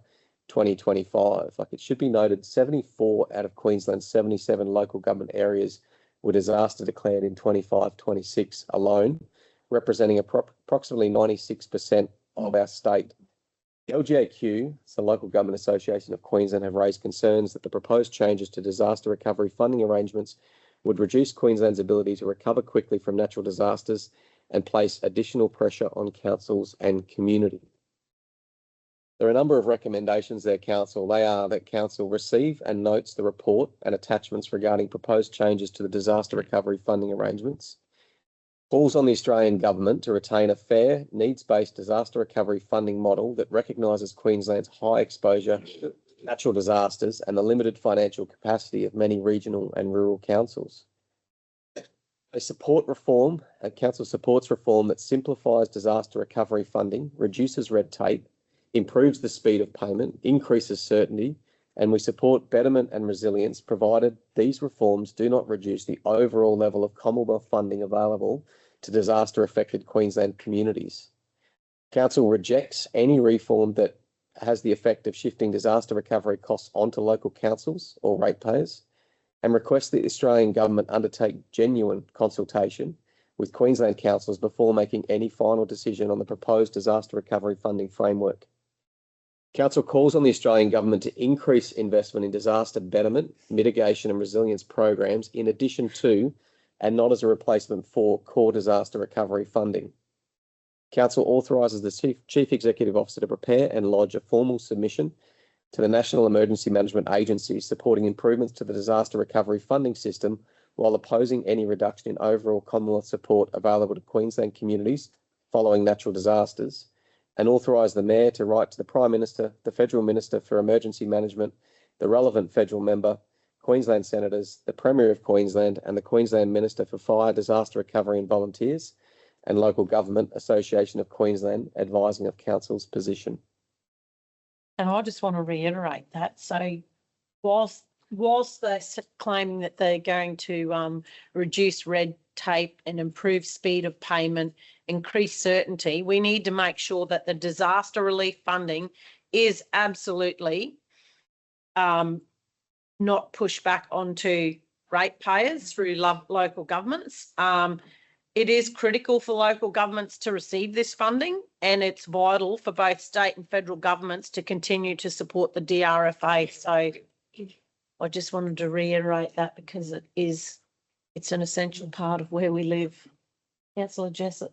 2025. Like, it should be noted, 74 out of Queensland's 77 local government areas were disaster declared in 25-26 alone, representing approximately 96% of our state. The LGAQ, it's the Local Government Association of Queensland, have raised concerns that the proposed changes to disaster recovery funding arrangements would reduce Queensland's ability to recover quickly from natural disasters and place additional pressure on councils and community. There are a number of recommendations there, Council. They are that Council receive and notes the report and attachments regarding proposed changes to the disaster recovery funding arrangements, calls on the Australian Government to retain a fair, needs-based disaster recovery funding model that recognises Queensland's high exposure to natural disasters and the limited financial capacity of many regional and rural councils. They support reform, and Council supports reform that simplifies disaster recovery funding, reduces red tape, improves the speed of payment, increases certainty, and we support betterment and resilience provided these reforms do not reduce the overall level of Commonwealth funding available to disaster-affected Queensland communities. Council rejects any reform that has the effect of shifting disaster recovery costs onto local councils or ratepayers, and requests that the Australian Government undertake genuine consultation with Queensland councils before making any final decision on the proposed disaster recovery funding framework. Council calls on the Australian Government to increase investment in disaster betterment, mitigation and resilience programs in addition to and not as a replacement for core disaster recovery funding. Council authorises the Chief Executive Officer to prepare and lodge a formal submission to the National Emergency Management Agency supporting improvements to the disaster recovery funding system while opposing any reduction in overall Commonwealth support available to Queensland communities following natural disasters, and authorise the Mayor to write to the Prime Minister, the Federal Minister for Emergency Management, the relevant federal member, Queensland Senators, the Premier of Queensland and the Queensland Minister for Fire, Disaster Recovery and Volunteers, and Local Government Association of Queensland advising of Council's position. And I just want to reiterate that. So whilst they're claiming that they're going to reduce red tape and improve speed of payment, increase certainty, we need to make sure that the disaster relief funding is absolutely not pushed back onto ratepayers through local governments. It is critical for local governments to receive this funding, and it's vital for both state and federal governments to continue to support the DRFA. So I just wanted to reiterate that because it's an essential part of where we live. Councillor Jessup.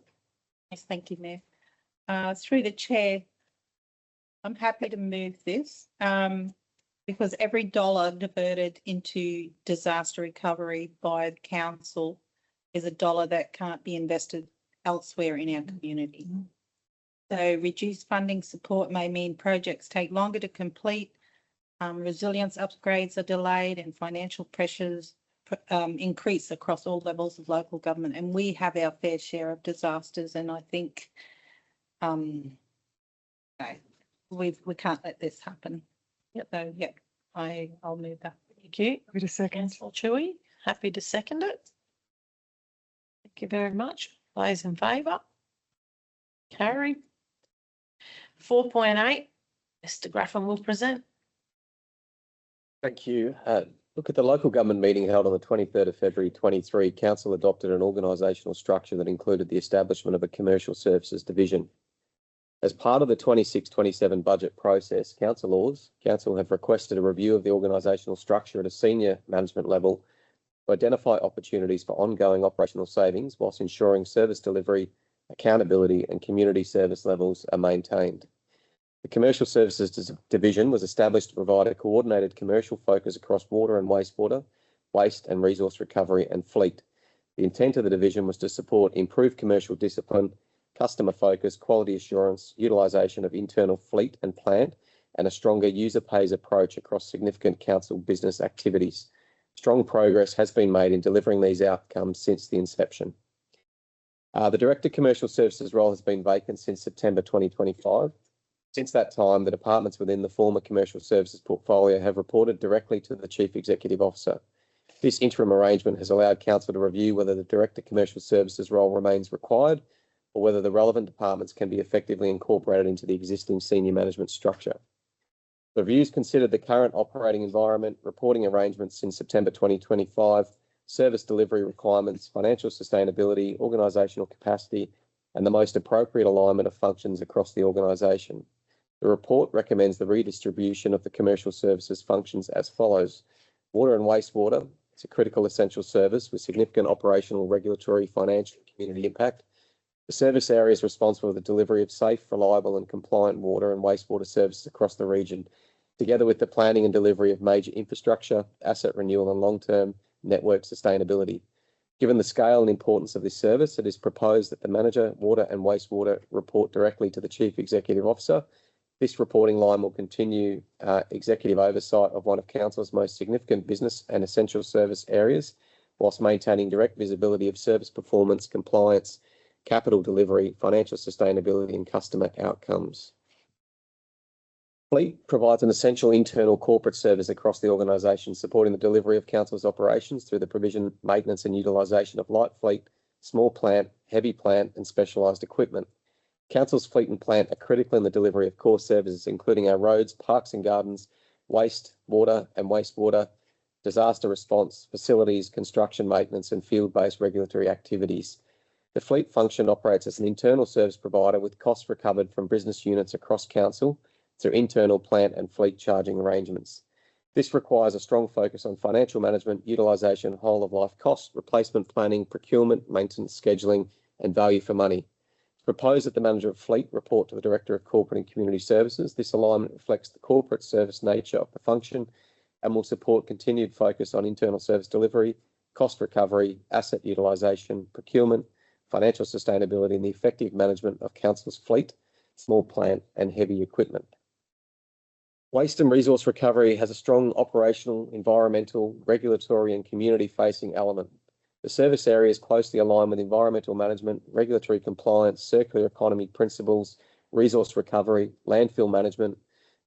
Yes, thank you, Mayor. Through the chair, I'm happy to move this because every dollar diverted into disaster recovery by the council is a dollar that can't be invested elsewhere in our community. So reduced funding support may mean projects take longer to complete, resilience upgrades are delayed and financial pressures increase across all levels of local government. And we have our fair share of disasters, and I think we can't let this happen. Yep. So yeah, I'll move that. Thank you. Wait a second. Councillor Chewy, happy to second it. Thank you very much. Those in favour? Carried. 4.8, Mr. Graffin will present. Thank you. Look, at the local government meeting held on the 23rd of February 23, Council adopted an organisational structure that included the establishment of a commercial services division. As part of the 26-27 budget process, Council have requested a review of the organisational structure at a senior management level to identify opportunities for ongoing operational savings whilst ensuring service delivery, accountability and community service levels are maintained. The Commercial Services Division was established to provide a coordinated commercial focus across water and wastewater, waste and resource recovery and fleet. The intent of the division was to support improved commercial discipline, customer focus, quality assurance, utilisation of internal fleet and plant, and a stronger user pays approach across significant council business activities. Strong progress has been made in delivering these outcomes since the inception. The Director Commercial Services role has been vacant since September 2025. Since that time, the departments within the former commercial services portfolio have reported directly to the Chief Executive Officer. This interim arrangement has allowed council to review whether the Director Commercial Services role remains required or whether the relevant departments can be effectively incorporated into the existing senior management structure. The reviews considered the current operating environment, reporting arrangements since September 2025, service delivery requirements, financial sustainability, organisational capacity, and the most appropriate alignment of functions across the organisation. The report recommends the redistribution of the commercial services functions as follows. Water and wastewater is a critical essential service with significant operational, regulatory, financial, and community impact. The service area is responsible for the delivery of safe, reliable and compliant water and wastewater services across the region, together with the planning and delivery of major infrastructure, asset renewal and long-term network sustainability. Given the scale and importance of this service, it is proposed that the manager, water and wastewater, report directly to the Chief Executive Officer. This reporting line will continue executive oversight of one of Council's most significant business and essential service areas, whilst maintaining direct visibility of service performance, compliance, capital delivery, financial sustainability and customer outcomes. Fleet provides an essential internal corporate service across the organisation, supporting the delivery of Council's operations through the provision, maintenance and utilisation of light fleet, small plant, heavy plant and specialised equipment. Council's fleet and plant are critical in the delivery of core services, including our roads, parks and gardens, waste, water and wastewater, disaster response, facilities, construction maintenance and field-based regulatory activities. The fleet function operates as an internal service provider with costs recovered from business units across Council through internal plant and fleet charging arrangements. This requires a strong focus on financial management, utilisation, whole of life costs, replacement planning, procurement, maintenance, scheduling and value for money. It's proposed that the manager of fleet report to the Director of Corporate and Community Services. This alignment reflects the corporate service nature of the function and will support continued focus on internal service delivery, cost recovery, asset utilisation, procurement, financial sustainability and the effective management of Council's fleet, small plant and heavy equipment. Waste and resource recovery has a strong operational, environmental, regulatory and community-facing element. The service area is closely aligned with environmental management, regulatory compliance, circular economy principles, resource recovery, landfill management,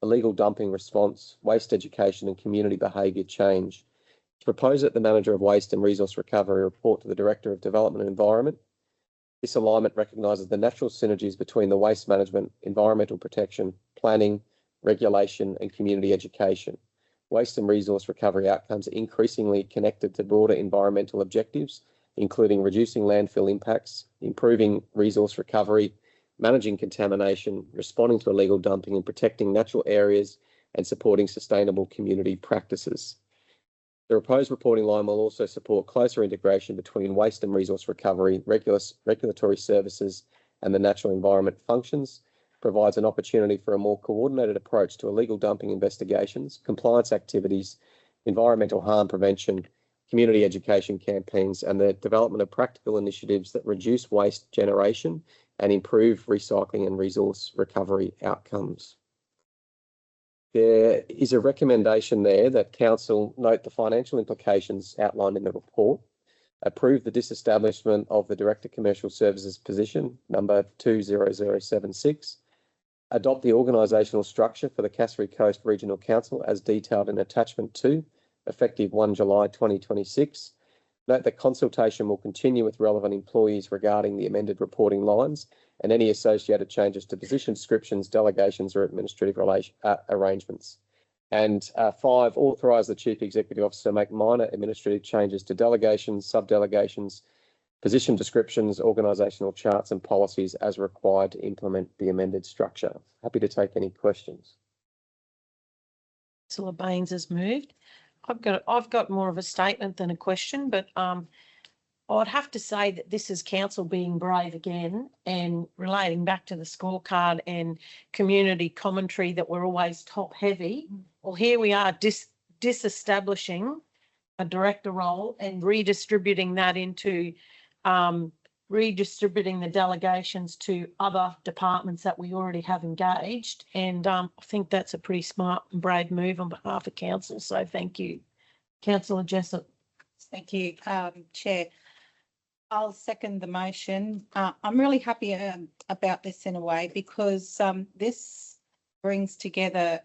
illegal dumping response, waste education and community behaviour change. It's proposed that the manager of waste and resource recovery report to the Director of Development and Environment. This alignment recognises the natural synergies between the waste management, environmental protection, planning, regulation and community education. Waste and resource recovery outcomes are increasingly connected to broader environmental objectives, including reducing landfill impacts, improving resource recovery, managing contamination, responding to illegal dumping and protecting natural areas and supporting sustainable community practices. The proposed reporting line will also support closer integration between waste and resource recovery, regulatory services and the natural environment functions, provides an opportunity for a more coordinated approach to illegal dumping investigations, compliance activities, environmental harm prevention, community education campaigns, and the development of practical initiatives that reduce waste generation and improve recycling and resource recovery outcomes. There is a recommendation there that Council note the financial implications outlined in the report, approve the disestablishment of the Director Commercial Services position, number 20076, adopt the organisational structure for the Cassowary Coast Regional Council as detailed in Attachment 2, effective 1 July 2026. Note that consultation will continue with relevant employees regarding the amended reporting lines and any associated changes to position descriptions, delegations or administrative arrangements. And 5, authorise the Chief Executive Officer to make minor administrative changes to delegations, sub-delegations, position descriptions, organisational charts and policies as required to implement the amended structure. Happy to take any questions. Councillor Baines has moved. I've got more of a statement than a question, but I'd have to say that this is council being brave again and relating back to the scorecard and community commentary that we're always top heavy. Well, here we are disestablishing a director role and redistributing that into redistributing the delegations to other departments that we already have engaged. And I think that's a pretty smart and brave move on behalf of council. So thank you. Councillor Jessup. Thank you, Chair. I'll second the motion. I'm really happy about this in a way because this brings together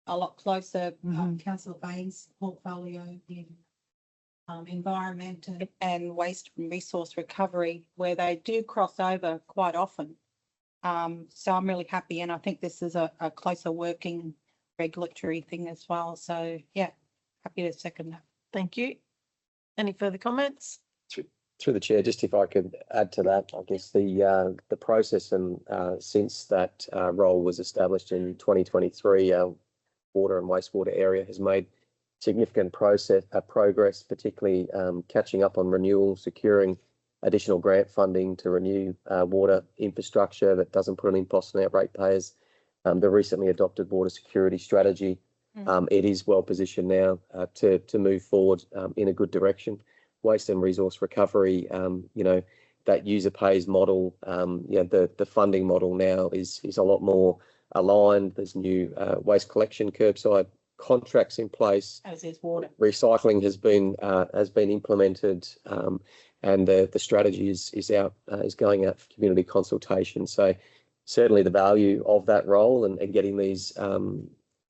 a lot closer Councillor Baines' portfolio in environment and waste and resource recovery, where they do cross over quite often. So I'm really happy, and I think this is a closer working regulatory thing as well. So yeah, happy to second that. Thank you. Any further comments? Through the chair, just if I could add to that, I guess the process and since that role was established in 2023, water and wastewater area has made significant progress, particularly catching up on renewal, securing additional grant funding to renew water infrastructure that doesn't put an impost on our ratepayers. The recently adopted water security strategy, it is well positioned now to move forward in a good direction. Waste and resource recovery, that user pays model, the funding model now is a lot more aligned. There's new waste collection curbside contracts in place. As is water. Recycling has been implemented, and the strategy is going out for community consultation. So certainly the value of that role and getting these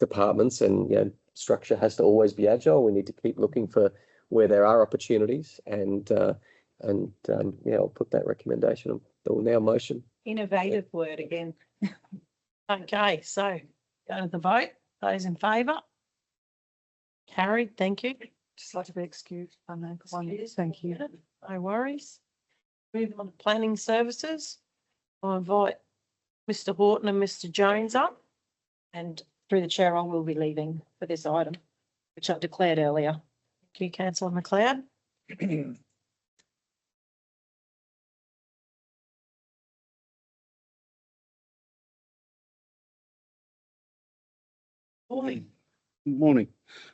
departments and structure has to always be agile. We need to keep looking for where there are opportunities, and I'll put that recommendation on the now motion. Innovative word again. Okay, so go to the vote. Those in favour? Carried, thank you. Just like to be excused. I know, thank you. No worries. Move on to planning services. I'll invite Mr. Horton and Mr. Jones up. And through the chair, I will be leaving for this item, which I declared earlier. Thank you, Councillor McLeod. Morning. Morning,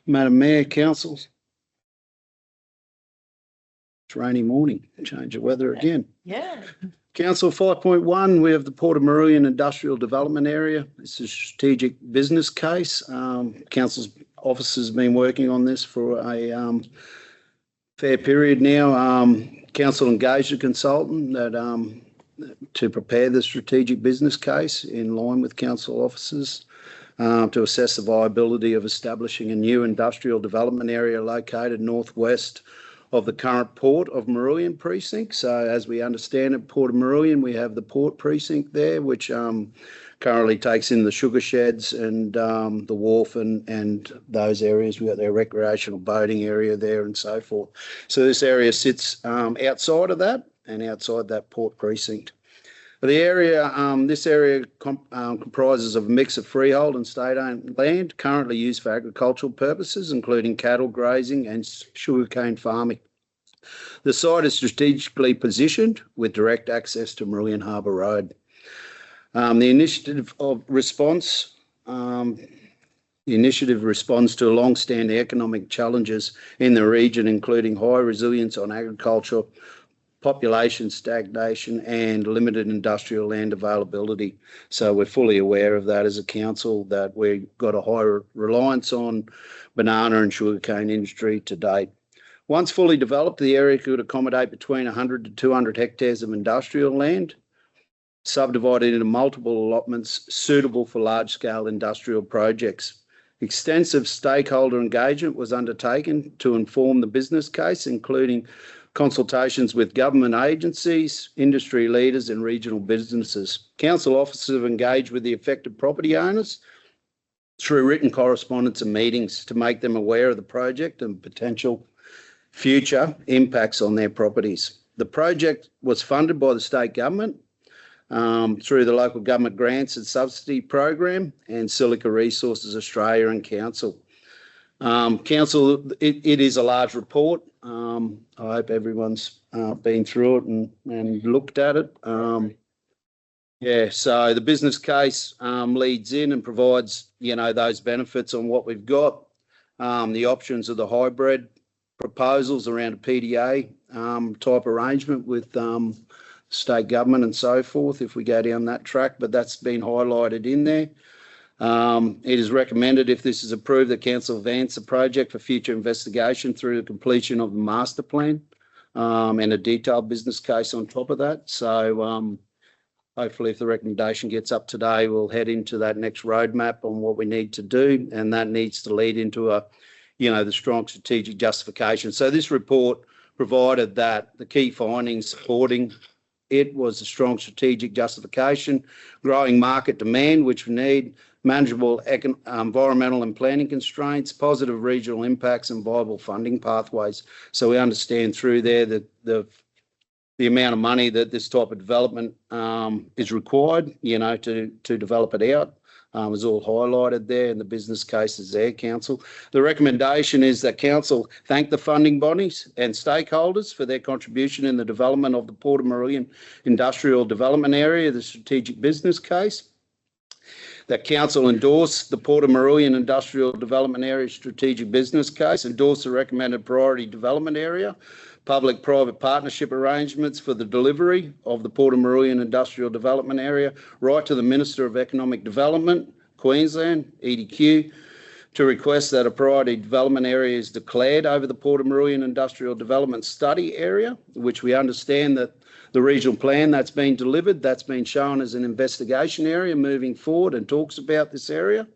Madam Mayor, councils. It's rainy morning, change of weather again. Yeah. Council 5.1, we have the Port of Maruyan Industrial Development Area. This is a strategic business case. Council's office has been working on this for a fair period now. Council engaged a consultant that to prepare the strategic business case in line with council officers. To assess the viability of establishing a new industrial development area located northwest of the current Port of Maruyan precinct. So as we understand it, Port of Maruyan, we have the port precinct there, which currently takes in the sugar sheds and the wharf and those areas. We've got their recreational boating area there and so forth. So this area sits outside of that and outside that port precinct. The area, this area comprises of a mix of freehold and state-owned land currently used for agricultural purposes, including cattle grazing and sugarcane farming. The site is strategically positioned with direct access to Maruyan Harbour Road. The initiative responds to long-standing economic challenges in the region, including high resilience on agriculture, population stagnation and limited industrial land availability. So we're fully aware of that as a council, that we've got a high reliance on banana and sugarcane industry to date. Once fully developed, the area could accommodate between 100 to 200 hectares of industrial land, subdivided into multiple allotments suitable for large-scale industrial projects. Extensive stakeholder engagement was undertaken to inform the business case, including consultations with government agencies, industry leaders and regional businesses. Council officers have engaged with the affected property owners through written correspondence and meetings to make them aware of the project and potential future impacts on their properties. The project was funded by the state government through the local government grants and subsidy program and Silica Resources Australia and Council. Council, it is a large report. I hope everyone's been through it and looked at it. So the business case leads in and provides, those benefits on what we've got, the options of the hybrid proposals around a PDA type arrangement with state government and so forth, if we go down that track, but that's been highlighted in there. It is recommended, if this is approved, that council advance the project for future investigation through the completion of the master plan and a detailed business case on top of that. So hopefully if the recommendation gets up today, we'll head into that next roadmap on what we need to do, and that needs to lead into a the strong strategic justification. So this report provided that the key findings supporting it was a strong strategic justification, growing market demand, which we need, manageable environmental and planning constraints, positive regional impacts, and viable funding pathways. So we understand through there that the amount of money that this type of development is required, to develop it out. Is all highlighted there in the business cases there, Council. The recommendation is that Council thank the funding bodies and stakeholders for their contribution in the development of the Port Meridian Industrial Development Area, the strategic business case. That Council endorse the Port Meridian Industrial Development Area strategic business case, endorse the recommended priority development area, public-private partnership arrangements for the delivery of the Port Meridian Industrial Development Area, right to the Minister of Economic Development, Queensland, EDQ, to request that a priority development area is declared over the Port Meridian Industrial Development Study Area, which we understand that the regional plan that's been delivered, that's been shown as an investigation area moving forward and talks about this area.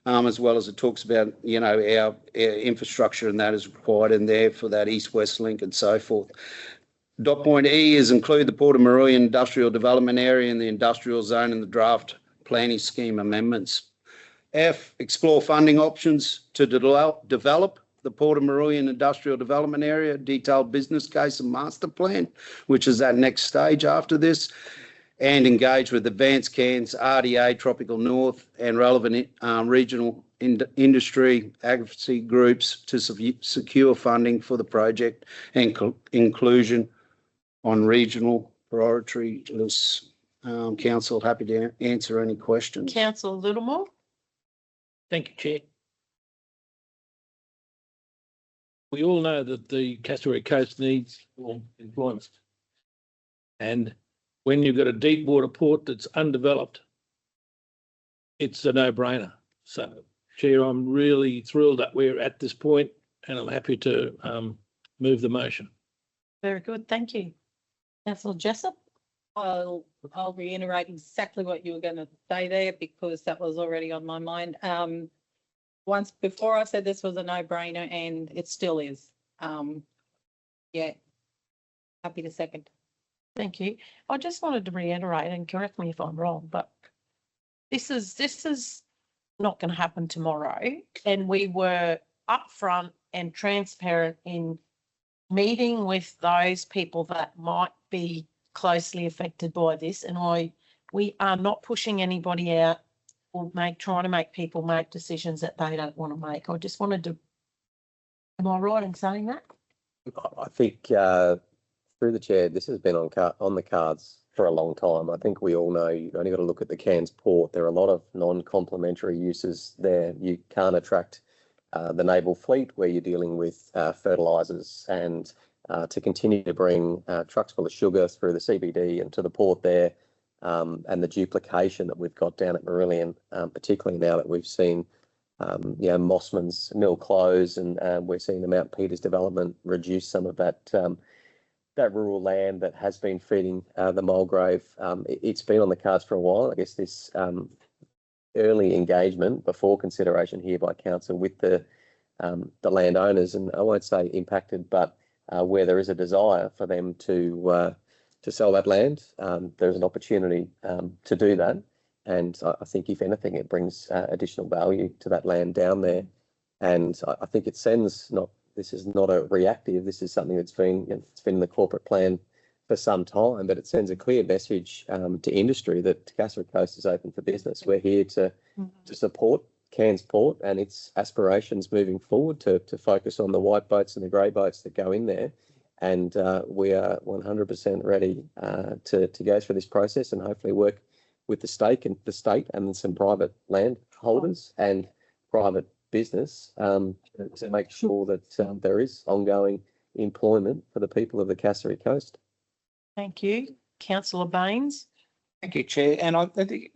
As well as it talks about, our infrastructure and that is required in there for that east-west link and so forth. Dot point E is include the Port Meridian Industrial Development Area in the industrial zone in the draft planning scheme amendments. F, explore funding options to develop the Port Meridian Industrial Development Area, detailed business case and master plan, which is that next stage after this. And engage with Advanced Cairns, RDA, Tropical North, and relevant regional industry advocacy groups to secure funding for the project and inclusion on regional priority lists. Council, happy to answer any questions. Councillor Littlemore. Thank you, Chair. We all know that the Castlereagh Coast needs more employment. And when you've got a deep water port that's undeveloped, it's a no-brainer. So, Chair, I'm really thrilled that we're at this point, and I'm happy to move the motion. Very good, thank you. Councillor Jessup. I'll reiterate exactly what you were going to say there, because that was already on my mind. Once before I said this was a no-brainer, and it still is. Yeah, happy to second. Thank you. I just wanted to reiterate, and correct me if I'm wrong, but this is not going to happen tomorrow. And we were upfront and transparent in meeting with those people that might be closely affected by this. And we are not pushing anybody out or trying to make people make decisions that they don't want to make. I just wanted to, am I right in saying that? I think through the chair, this has been on the cards for a long time. I think we all know you've only got to look at the Cairns port. There are a lot of non-complementary uses there. You can't attract the naval fleet where you're dealing with fertilisers, and to continue to bring trucks full of sugar through the CBD and to the port there, and the duplication that we've got down at Meridian, particularly now that we've seen Mossman's mill close, and we're seeing the Mount Peters development reduce some of that rural land that has been feeding the Mulgrave. It's been on the cards for a while. I guess this early engagement before consideration here by council with the landowners, and I won't say impacted, but where there is a desire for them to sell that land, there's an opportunity to do that. And I think, if anything, it brings additional value to that land down there. And I think it sends this is not a reactive. This is something that's been it's been in the corporate plan for some time, but it sends a clear message to industry that Castlereagh Coast is open for business. We're here to support Cairns Port and its aspirations moving forward to focus on the white boats and the grey boats that go in there. And we are 100% ready to go through this process and hopefully work with the state and some private landholders and private business to make sure that there is ongoing employment for the people of the Castlereagh Coast. Thank you. Councillor Baines. Thank you, Chair. And I think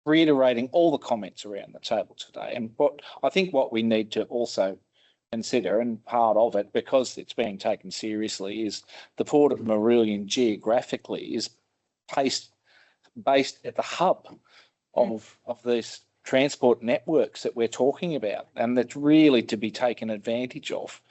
reiterating all the comments around the table today, and what we need to also consider, and part of it, because it's being taken seriously, is the Port of Meridian geographically is based at the hub of this transport networks that we're talking about, and that's really to be taken advantage of.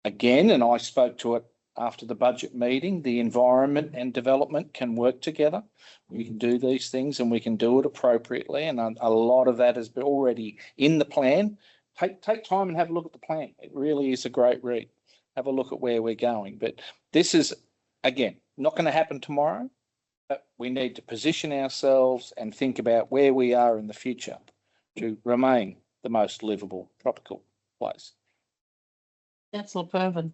Again, and I spoke to it after the budget meeting, the environment and development can work together. We can do these things and we can do it appropriately, and a lot of that has been already in the plan. Take time and have a look at the plan. It really is a great read. Have a look at where we're going. But this is, again, not going to happen tomorrow, but we need to position ourselves and think about where we are in the future to remain the most livable tropical place. Councillor Pervin.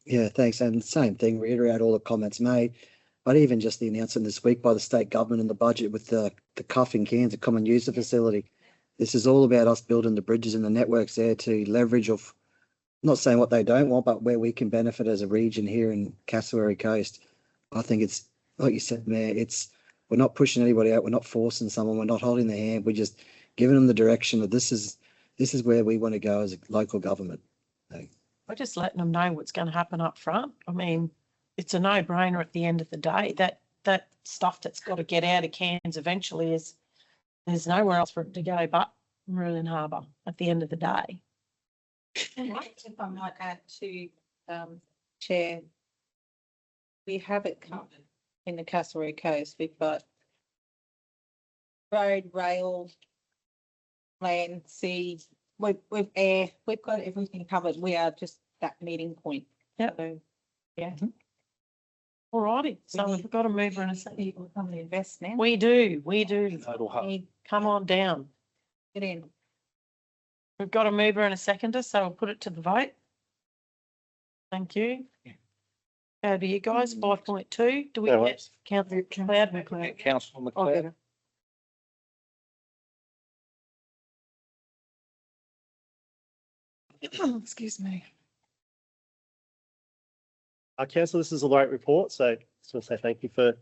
Yeah, thanks. And same thing, reiterate all the comments made, but even just the announcement this week by the state government in the budget with the Cuff in Cairns, a common user facility. This is all about us building the bridges and the networks there to leverage of, not saying what they don't want, but where we can benefit as a region here in Cassowary Coast. I think it's, like you said, Mayor, we're not pushing anybody out. We're not forcing someone. We're not holding their hand. We're just giving them the direction that this is where we want to go as a local government. We're just letting them know what's going to happen up front. I mean, it's a no-brainer at the end of the day. That stuff that's got to get out of Cairns eventually is, there's nowhere else for it to go but Marulan Harbour at the end of the day. If I might add to, Chair, we have it covered in the Cassowary Coast. We've got road, rail, land, sea, we've air, we've got everything covered. We are just that meeting point. Yep. So, yeah. All righty. So we've got to move in a second. People come and invest now. We do. Total hub. Come on down. Get in. We've got a mover and a seconder, so we'll put it to the vote. Thank you. Over to you guys, 5.2. Do we No get Councillor Cloud McLeod? Councillor I'll get McLeod. it. Excuse me. Council, this is a late report, so just want to say thank you for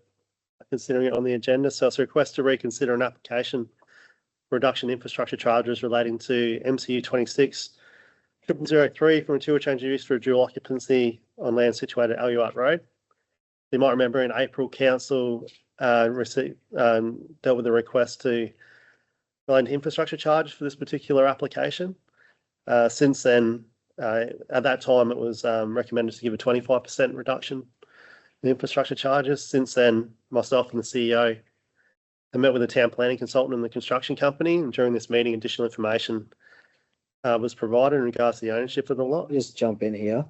considering it on the agenda. So it's a request to reconsider an application for reduction in infrastructure charges relating to MCU 26 003 for material change of use for a dual occupancy on land situated at Aleut Road. You might remember in April, Council dealt with a request to relate to infrastructure charges for this particular application. Since then, at that time, it was recommended to give a 25% reduction in infrastructure charges. Since then, myself and the CEO have met with the town planning consultant and the construction company, and during this meeting, additional information was provided in regards to the ownership of the lot. Just jump in here.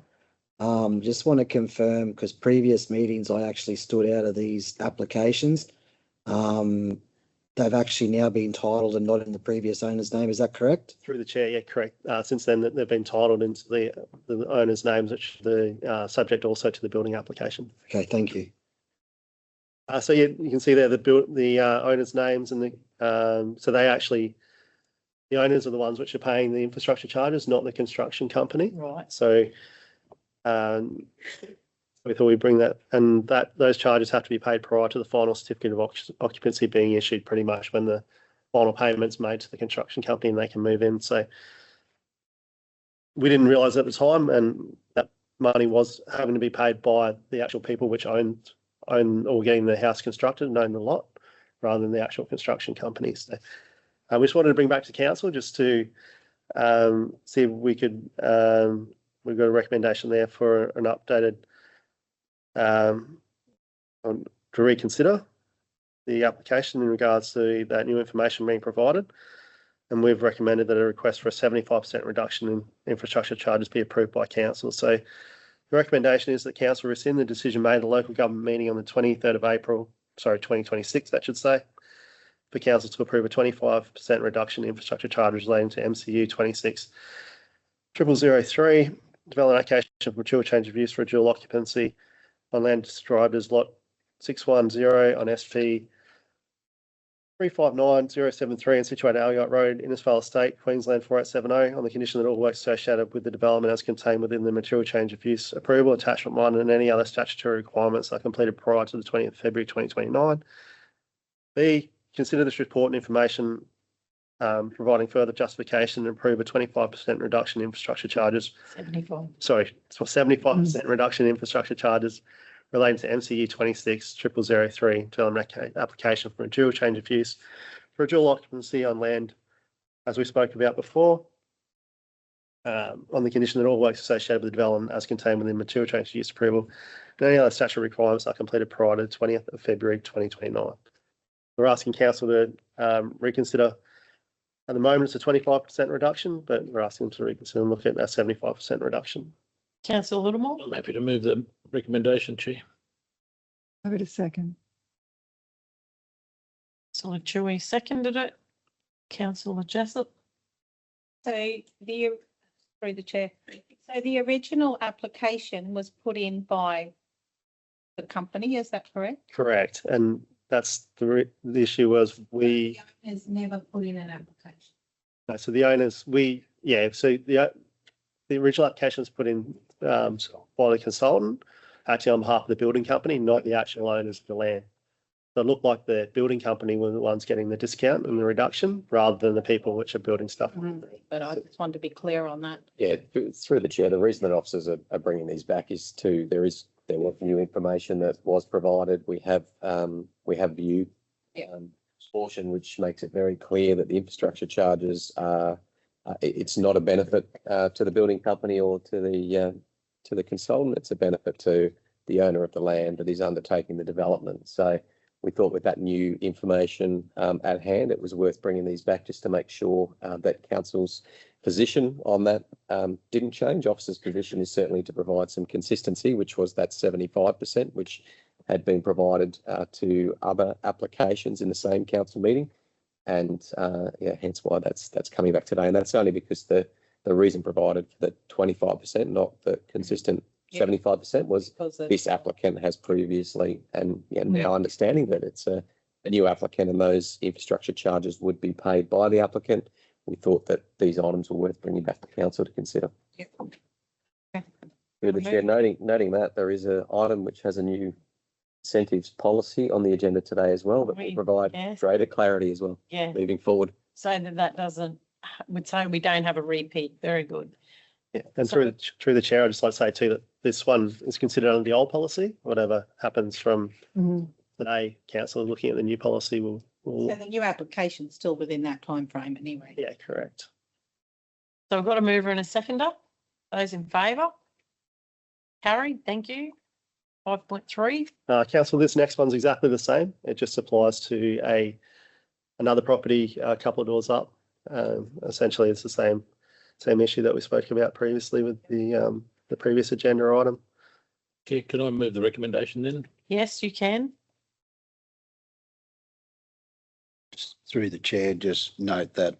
Just want to confirm, because previous meetings I actually stood out of these applications. They've actually now been titled and not in the previous owner's name. Is that correct? Through the chair, yeah, correct. Since then, they've been titled into the owner's names, which the subject also to the building application. Okay, thank you. So yeah, you can see there the owners' names and so they actually, the owners are the ones which are paying the infrastructure charges, not the construction company. Right. So we thought we'd bring that, and those charges have to be paid prior to the final certificate of occupancy being issued, pretty much when the final payment's made to the construction company and they can move in. So we didn't realise at the time, and that money was having to be paid by the actual people which own or getting the house constructed and own the lot, rather than the actual construction companies. So we just wanted to bring back to council just to see if we could. We've got a recommendation there for an updated to reconsider the application in regards to that new information being provided. And we've recommended that a request for a 75% reduction in infrastructure charges be approved by council. So the recommendation is that council rescind the decision made at the local government meeting on the 23rd of April, 2026, that should say, for council to approve a 25% reduction in infrastructure charges relating to MCU 26 003, development application for mature change of use for a dual occupancy on land described as lot 610 on SP 359073 and situated at Aleut Road, Innisfail Estate, Queensland 4870, on the condition that all work associated with the development as contained within the material change of use approval, attachment 1 and any other statutory requirements are completed prior to the 20th of February 2029. B, consider this report and information providing further justification and approve a 25% reduction in infrastructure charges. 75% reduction in infrastructure charges relating to MCU 26 003 development application for a dual change of use for a dual occupancy on land, as we spoke about before, on the condition that all works associated with the development as contained within material change to use approval and any other statutory requirements are completed prior to 20th of February 2029. We're asking council to reconsider. At the moment, it's a 25% reduction, but we're asking them to reconsider and look at a 75% reduction. Councillor Littlemore. I'm happy to move the recommendation, Chair. Have it a second. Councillor Chewy seconded it. Councillor Jessup. So through the chair, so the original application was put in by the company, is that correct? Correct. And that's the issue was we. Has never put in an application. No, so the owners, so the original application was put in by the consultant, actually on behalf of the building company, not the actual owners of the land. So it looked like the building company were the ones getting the discount and the reduction rather than the people which are building stuff. But I just wanted to be clear on that. Yeah, through the chair, the reason that officers are bringing these back is there was new information that was provided. We have view portion, which makes it very clear that the infrastructure charges are, it's not a benefit to the building company or to the consultant. It's a benefit to the owner of the land that is undertaking the development. So we thought with that new information at hand, it was worth bringing these back just to make sure that council's position on that didn't change. Officer's position is certainly to provide some consistency, which was that 75%, which had been provided to other applications in the same council meeting. And hence why that's coming back today. And that's only because the reason provided for the 25%, not the consistent 75%, was this applicant has previously and now understanding that it's a new applicant and those infrastructure charges would be paid by the applicant. We thought that these items were worth bringing back to council to consider. Through the chair, noting that there is an item which has a new incentives policy on the agenda today as well that will provide greater clarity as well moving forward. So that doesn't, would say we don't have a repeat. Very good. Yeah, and through the chair, I'd just like to say too that this one is considered under the old policy. Whatever happens from today, council looking at the new policy will. So the new application is still within that time frame anyway. Yeah, correct. So we've got a mover and a seconder. Those in favour? Carried. Thank you. 5.3. Council, this next one's exactly the same. It just applies to another property a couple of doors up. Essentially, it's the same issue that we spoke about previously with the previous agenda item. Okay, can I move the recommendation then? Yes, you can. Through the chair, just note that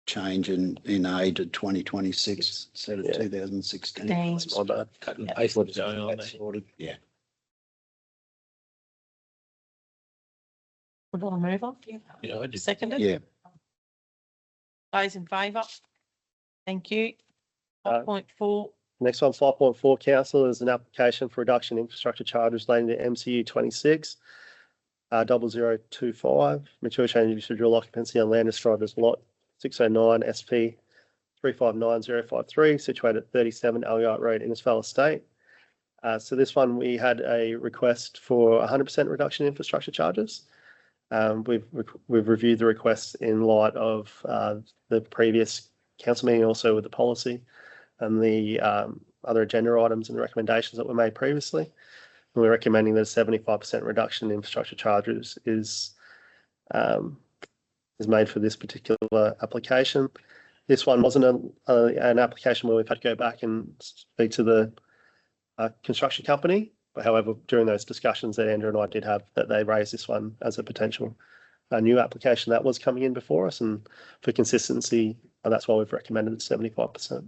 change in age to 2026 instead of 2016. My bad. Cut and paste what's going on there. Sorted. Yeah. We've got a mover. Yeah, I did. Seconded. Yeah. Those in favour? Thank you. 5.4. Next one, 5.4, council, is an application for reduction in infrastructure charges relating to MCU 26 0025, mature change of dual occupancy on land described lot 609 SP 359053, situated at 37 Elliott Road, Innisfail Estate. So this one, we had a request for 100% reduction in infrastructure charges. We've reviewed the requests in light of the previous council meeting, also with the policy and the other agenda items and the recommendations that were made previously. And we're recommending that a 75% reduction in infrastructure charges is made for this particular application. This one wasn't an application where we've had to go back and speak to the construction company. But however, during those discussions that Andrew and I did have, that they raised this one as a potential new application that was coming in before us, and for consistency, that's why we've recommended 75%.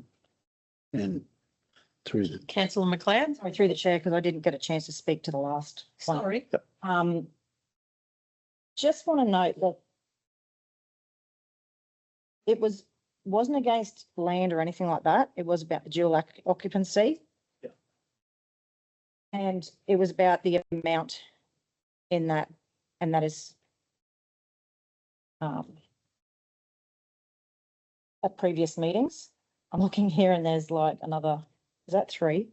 And through the Councillor McLeod. Sorry, through the chair, because I didn't get a chance to speak to the last one. Sorry. Just want to note that it wasn't against land or anything like that. It was about the dual occupancy. Yeah. And it was about the amount in that, and that is at previous meetings. I'm looking here and there's like another, is that 3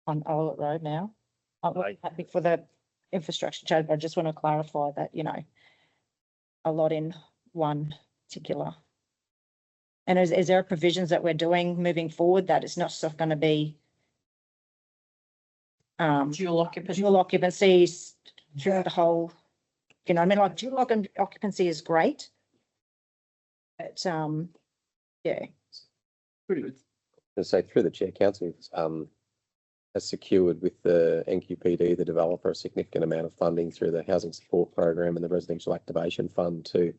on Elliott Road now? I'm happy for the infrastructure charge, but I just want to clarify that, a lot in one particular. And is there provisions that we're doing moving forward that it's not just going to be Dual occupancy. dual occupancies throughout the whole, you know, I mean, like dual occupancy is great. But, yeah, To say through the chair, council, has secured with the NQPD, the developer, a significant amount of funding through the housing support program and the residential activation fund to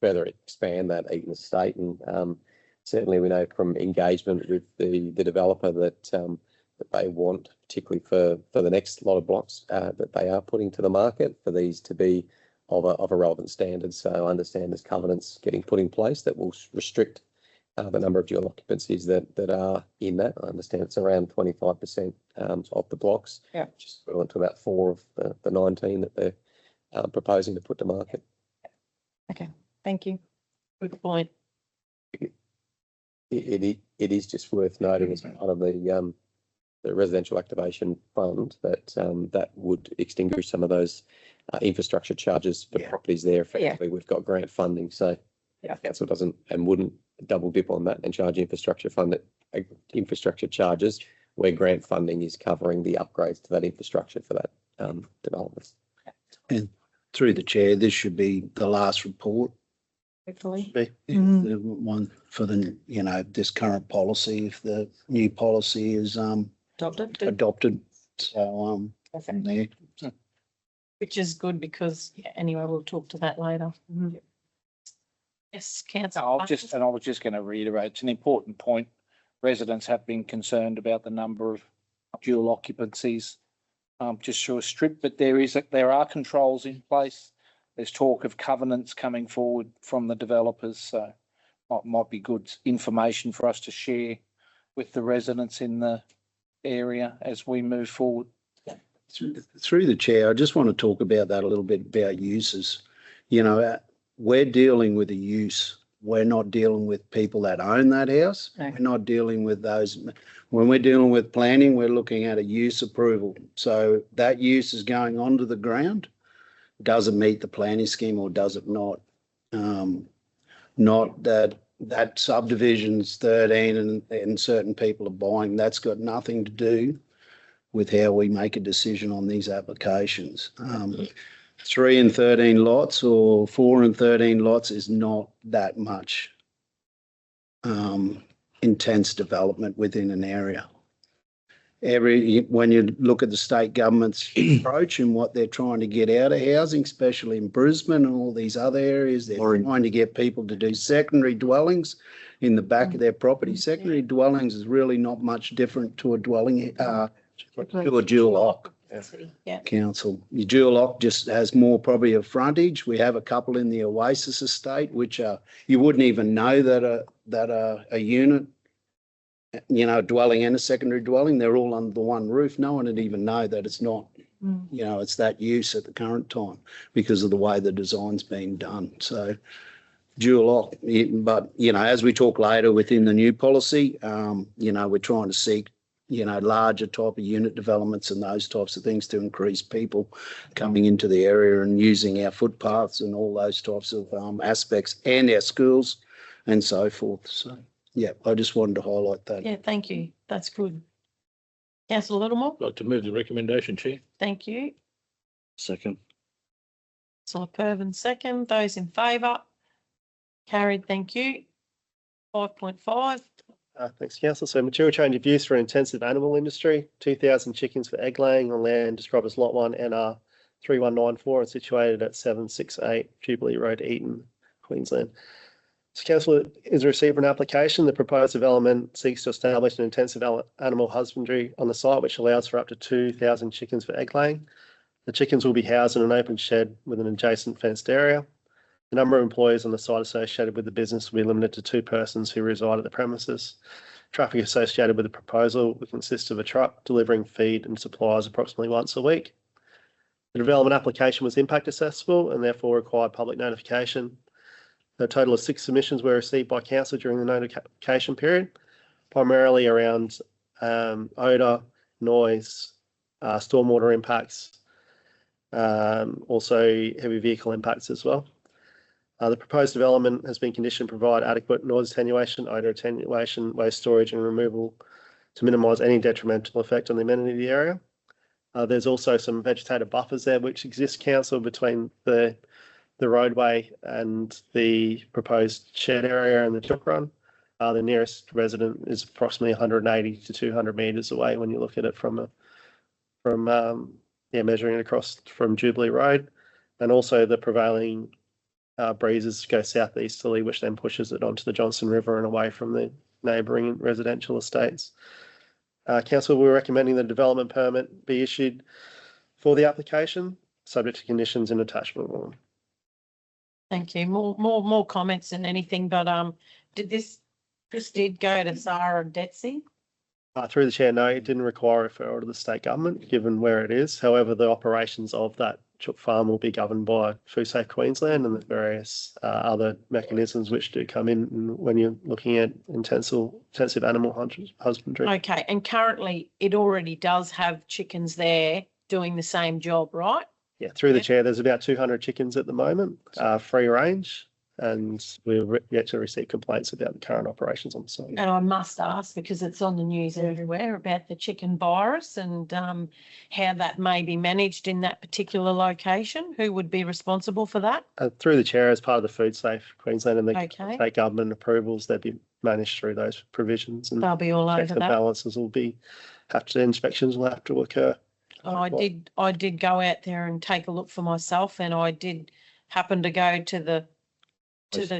further expand that Eaton estate. And certainly we know from engagement with the developer that that they want, particularly for the next lot of blocks that they are putting to the market, for these to be of a relevant standard. So I understand there's covenants getting put in place that will restrict the number of dual occupancies that are in that. I understand it's around 25% of the blocks, yeah, which is equivalent to about 4 of the 19 that they're proposing to put to market. okay, thank you. Good point. It is just worth noting as part of the residential activation fund that that would extinguish some of those infrastructure charges for properties there. Effectively, we've got grant funding, so council doesn't and wouldn't double dip on that and charge infrastructure charges where grant funding is covering the upgrades to that infrastructure for that development. And through the chair, this should be the last report. Hopefully. The one for the, you know, this current policy, if the new policy is adopted. So Perfect. there. Which is good because, anyway, we'll talk to that later. Yes, councillor. I was just going to reiterate, it's an important point. Residents have been concerned about the number of dual occupancies just through a strip, but there are controls in place. There's talk of covenants coming forward from the developers, so might be good information for us to share with the residents in the area as we move forward. Through the chair, I just want to talk about that a little bit about uses. You know, we're dealing with a use. We're not dealing with people that own that house. No. We're not dealing with those. When we're dealing with planning, we're looking at a use approval. So that use is going onto the ground. Does it meet the planning scheme or does it not? Not that subdivision's 13 and certain people are buying. That's got nothing to do with how we make a decision on these applications. 3 and 13 lots or 4 and 13 lots is not that much intense development within an area. When you look at the state government's approach and what they're trying to get out of housing, especially in Brisbane and all these other areas, they're trying to get people to do secondary dwellings in the back of their property. Secondary dwellings is really not much different to a dwelling, to a dual occ. Yeah. Council. Your dual occ just has more probably of frontage. We have a couple in the Oasis estate, which you wouldn't even know that a unit, you know, dwelling and a secondary dwelling, they're all under the one roof. No one would even know that it's not, you know, it's that use at the current time because of the way the design's been done. So dual occ, but, you know, as we talk later within the new policy, you know, we're trying to seek, you know, larger type of unit developments and those types of things to increase people coming into the area and using our footpaths and all those types of aspects and our schools and so forth. So, yeah, I just wanted to highlight that. Yeah, thank you. That's good. Councillor Littlemore, I'd like to move the recommendation, Chair. thank you. Second. Councillor Pervin, second. Those in favour? Carried, thank you. 5.5. Thanks, Council. So material change of use for an intensive animal industry, 2,000 chickens for egg laying on land described as Lot 1 NR 3194 and situated at 768 Jubilee Road, Eaton, Queensland. So Council is received an application. The proposed development seeks to establish an intensive animal husbandry on the site, which allows for up to 2,000 chickens for egg laying. The chickens will be housed in an open shed with an adjacent fenced area. The number of employees on the site associated with the business will be limited to 2 persons who reside at the premises. Traffic associated with the proposal will consist of a truck delivering feed and supplies approximately once a week. The development application was impact accessible and therefore required public notification. A total of 6 submissions were received by council during the notification period, primarily around odour, noise, stormwater impacts, also heavy vehicle impacts as well. The proposed development has been conditioned to provide adequate noise attenuation, odour attenuation, waste storage and removal to minimise any detrimental effect on the amenity of the area. There's also some vegetative buffers there which exist, council, between the roadway and the proposed shed area and the chook run. The nearest resident is approximately 180 to 200 metres away when you look at it from measuring it across from Jubilee Road, and also the prevailing breezes go southeasterly, which then pushes it onto the Johnson River and away from the neighbouring residential estates. Council, we're recommending the development permit be issued for the application, subject to conditions in attachment 1. Thank you. More comments than anything, but this did go to Zara and Detsy? Through the chair, no, it didn't require a referral to the state government, given where it is. However, the operations of that chook farm will be governed by FoodSafe Queensland and the various other mechanisms which do come in when you're looking at intensive animal husbandry. Okay, and currently it already does have chickens there doing the same job, right? Yeah, through the chair, there's about 200 chickens at the moment, free range, and we're yet to receive complaints about the current operations on the site. And I must ask, because it's on the news everywhere, about the chicken virus and how that may be managed in that particular location. Who would be responsible for that? Through the chair, as part of the FoodSafe Queensland and the Okay. state government approvals, they'd be managed through those provisions, and They'll be all over checks and that. balances will be inspections will have to occur. I did go out there and take a look for myself, and I did happen to go to the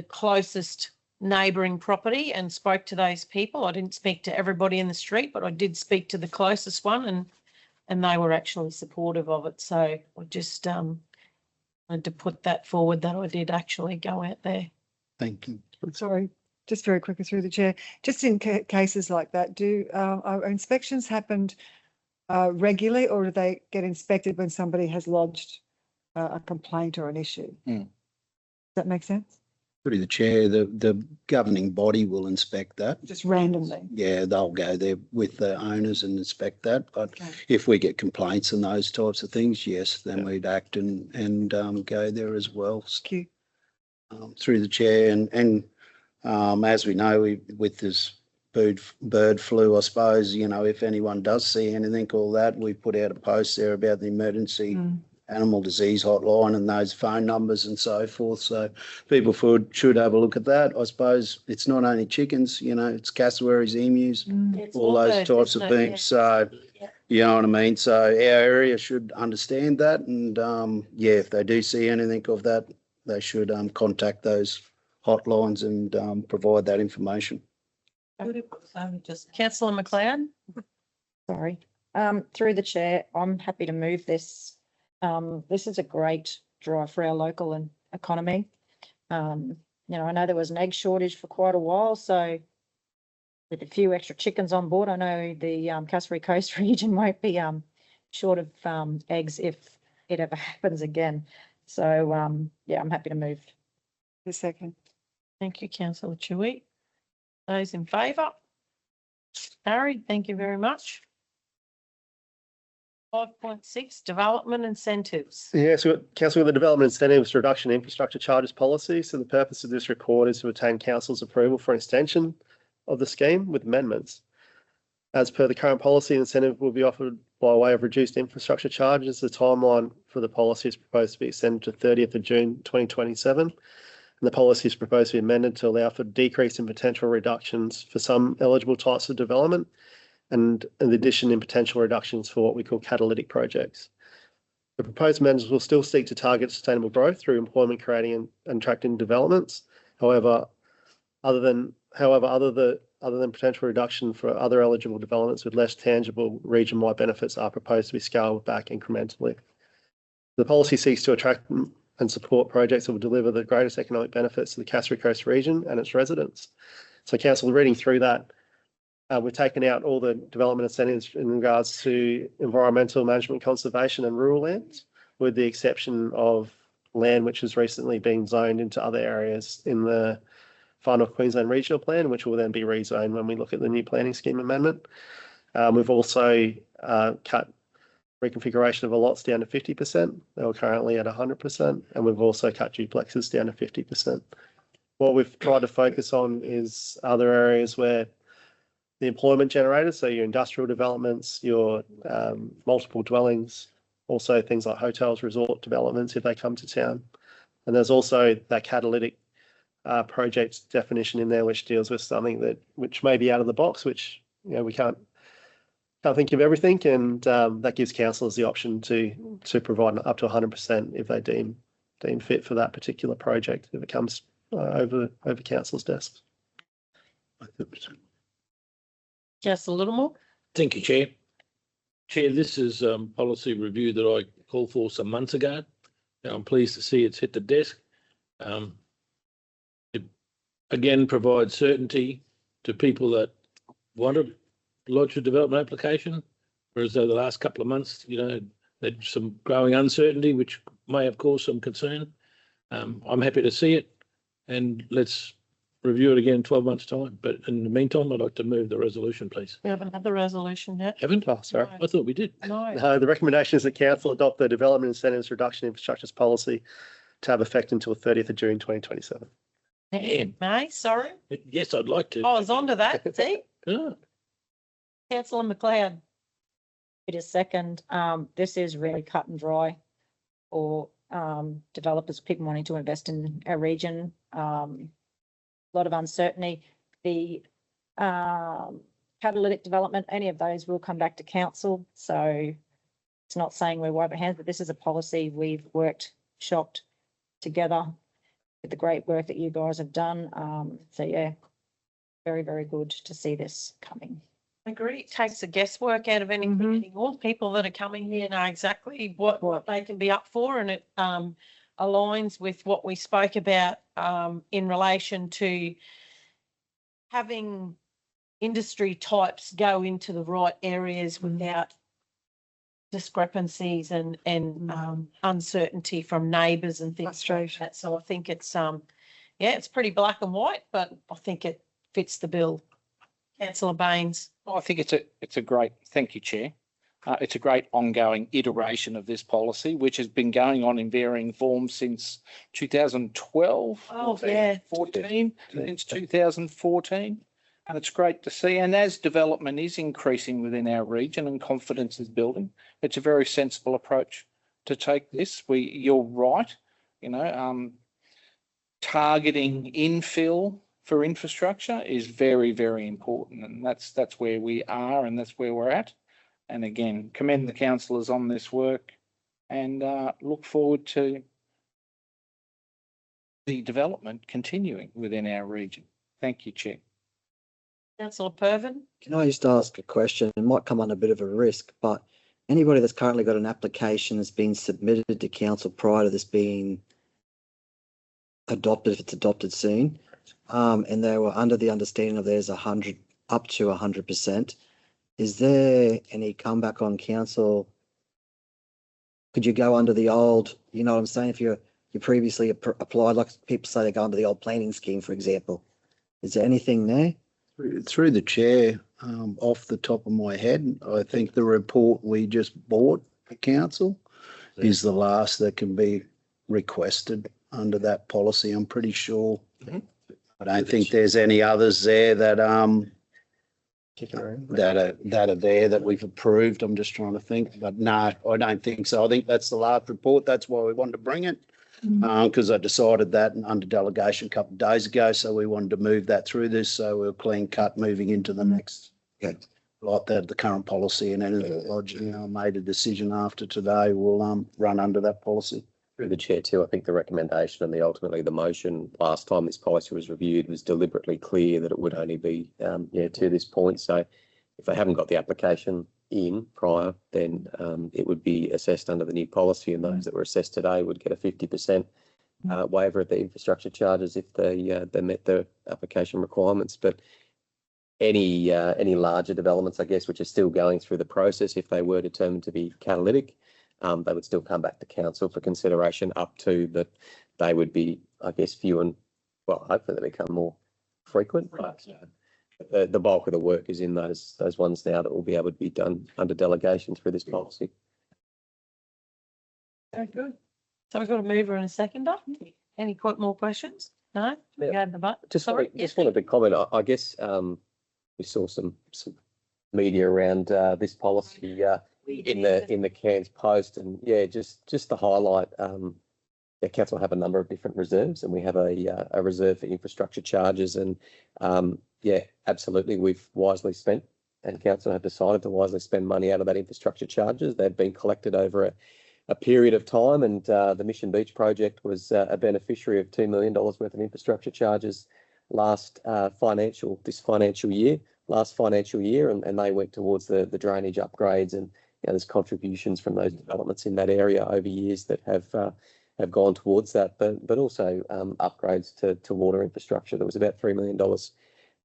closest neighbouring property and spoke to those people. I didn't speak to everybody in the street, but I did speak to the closest one, and they were actually supportive of it. So I just wanted to put that forward that I did actually go out there. Thank you. Sorry, just very quickly through the chair, just in cases like that, are inspections happened regularly, or do they get inspected when somebody has lodged a complaint or an issue? Does that make sense? Through the chair, the governing body will inspect that. Just randomly? Yeah, they'll go there with the owners and inspect that. But Okay. if we get complaints and those types of things, yes, then we'd act and go there as well. Thank you. Through the chair, and as we know, with this bird flu, I suppose, if anyone does see anything, all that, we put out a post there about the emergency animal disease hotline and those phone numbers and so forth. So people should have a look at that. I suppose it's not only chickens, it's cassowaries, emus, It's all those birds, types of isn't it? things. So, you know what I mean? So our area should understand that. And if they do see anything of that, they should contact those hotlines and provide that information. Councillor McLeod? Sorry. Through the chair, I'm happy to move this. This is a great drive for our local and economy. I know there was an egg shortage for quite a while, so with a few extra chickens on board, I know the Cassowary Coast region won't be short of eggs if it ever happens again. So, I'm happy to move. A second. Thank you, Councillor Chewy. Those in favour? Carried. Thank you very much. 5.6, development incentives. Yes, Council, with the development incentives reduction infrastructure charges policy. So the purpose of this report is to obtain council's approval for an extension of the scheme with amendments. As per the current policy, the incentive will be offered by way of reduced infrastructure charges. The timeline for the policy is proposed to be extended to 30th of June 2027. And the policy is proposed to be amended to allow for decrease in potential reductions for some eligible types of development, and the addition in potential reductions for what we call catalytic projects. The proposed amendments will still seek to target sustainable growth through employment creating and attracting developments. However, other than potential reduction for other eligible developments with less tangible region-wide benefits are proposed to be scaled back incrementally. The policy seeks to attract and support projects that will deliver the greatest economic benefits to the Cassowary Coast region and its residents. So, Council, reading through that, we've taken out all the development incentives in regards to environmental management, conservation and rural lands, with the exception of land which has recently been zoned into other areas in the Far North Queensland Regional Plan, which will then be rezoned when we look at the new planning scheme amendment. We've also cut reconfiguration of a lots down to 50%. They were currently at 100%, and we've also cut duplexes down to 50%. What we've tried to focus on is other areas where the employment generators, so your industrial developments, your multiple dwellings, also things like hotels, resort developments if they come to town. And there's also that catalytic project definition in there, which deals with something which may be out of the box, which we can't think of everything, and that gives councillors the option to provide up to 100% if they deem fit for that particular project if it comes over council's desks. Just a little more. Thank you, Chair. Chair, this is policy review that I called for some months ago. And I'm pleased to see it's hit the desk. It again provides certainty to people that want to lodge a development application, whereas over the last couple of months, there's some growing uncertainty, which may have caused some concern. I'm happy to see it, and let's review it again in 12 months' time. But in the meantime, I'd like to move the resolution, please. We haven't had the resolution yet. Haven't? Oh, sorry. I thought we did. No. The recommendation is that council adopt the development incentives reduction infrastructures policy to have effect until 30th of June 2027. May, sorry. Yes, I'd like to. I was onto that. See? Yeah. Councillor McLeod. It is second. This is really cut and dry for developers, people wanting to invest in our region. A lot of uncertainty. The catalytic development, any of those will come back to council. So it's not saying we're waving hands, but this is a policy we've shopped together with the great work that you guys have done. So yeah, very, very good to see this coming. I agree. It takes the guesswork out of anything anymore. People that are coming here know exactly what they can be up for, and it aligns with what we spoke about in relation to having industry types go into the right areas without discrepancies and uncertainty from neighbours and things like that. So I think it's it's pretty black and white, but I think it fits the bill. Councillor Baines. I think it's a great, thank you, Chair. It's a great ongoing iteration of this policy, which has been going on in varying forms since 2012. Oh, yeah. 14, since 2014. And it's great to see. And as development is increasing within our region and confidence is building, it's a very sensible approach to take this. You're right, targeting infill for infrastructure is very, very important. And that's where we are and that's where we're at. And again, commend the councillors on this work and look forward to the development continuing within our region. Thank you, Chair. Councillor Pervin. Can I just ask a question? It might come under a bit of a risk, but anybody that's currently got an application that's been submitted to council prior to this being adopted, if it's adopted soon, and they were under the understanding of there's up to 100%. Is there any comeback on council? Could you go under the old, you know what I'm saying? If you previously applied, like people say they go under the old planning scheme, for example, is there anything there? Through the chair, off the top of my head, I think the report we just bought for council is the last that can be requested under that policy. I'm pretty sure. I don't think there's any others there that are there that we've approved. I'm just trying to think, but no, I don't think so. I think that's the last report. That's why we wanted to bring it, because I decided that under delegation a couple of days ago. So we wanted to move that through this. So we're clean cut moving into the next, like the current policy. And then I made a decision after today. We'll run under that policy. Through the chair too, I think the recommendation and ultimately the motion last time this policy was reviewed was deliberately clear that it would only be to this point. So if they haven't got the application in prior, then it would be assessed under the new policy, and those that were assessed today would get a 50% waiver of the infrastructure charges if they met the application requirements. But any larger developments, I guess, which are still going through the process, if they were determined to be catalytic, they would still come back to council for consideration up to that. They would be, I guess, few and, well, hopefully they become more frequent. But the bulk of the work is in those ones now that will be able to be done under delegation through this policy. Very good. So we've got a mover and a seconder. Any more questions? No? We Yeah. go to the vote. Just Sorry, wanted, just wanted to comment. I guess we saw some media around this policy in the Cairns Post, and yeah, just to highlight, the council have a number of different reserves, and we have a reserve for infrastructure charges, and yeah, absolutely, we've wisely spent, and council have decided to wisely spend money out of that infrastructure charges. They've been collected over a period of time, and the Mission Beach project was a beneficiary of $2 million worth of infrastructure charges last financial year, and they went towards the drainage upgrades, and there's contributions from those developments in that area over years that have gone towards that, but also upgrades to water infrastructure. There was about $3 million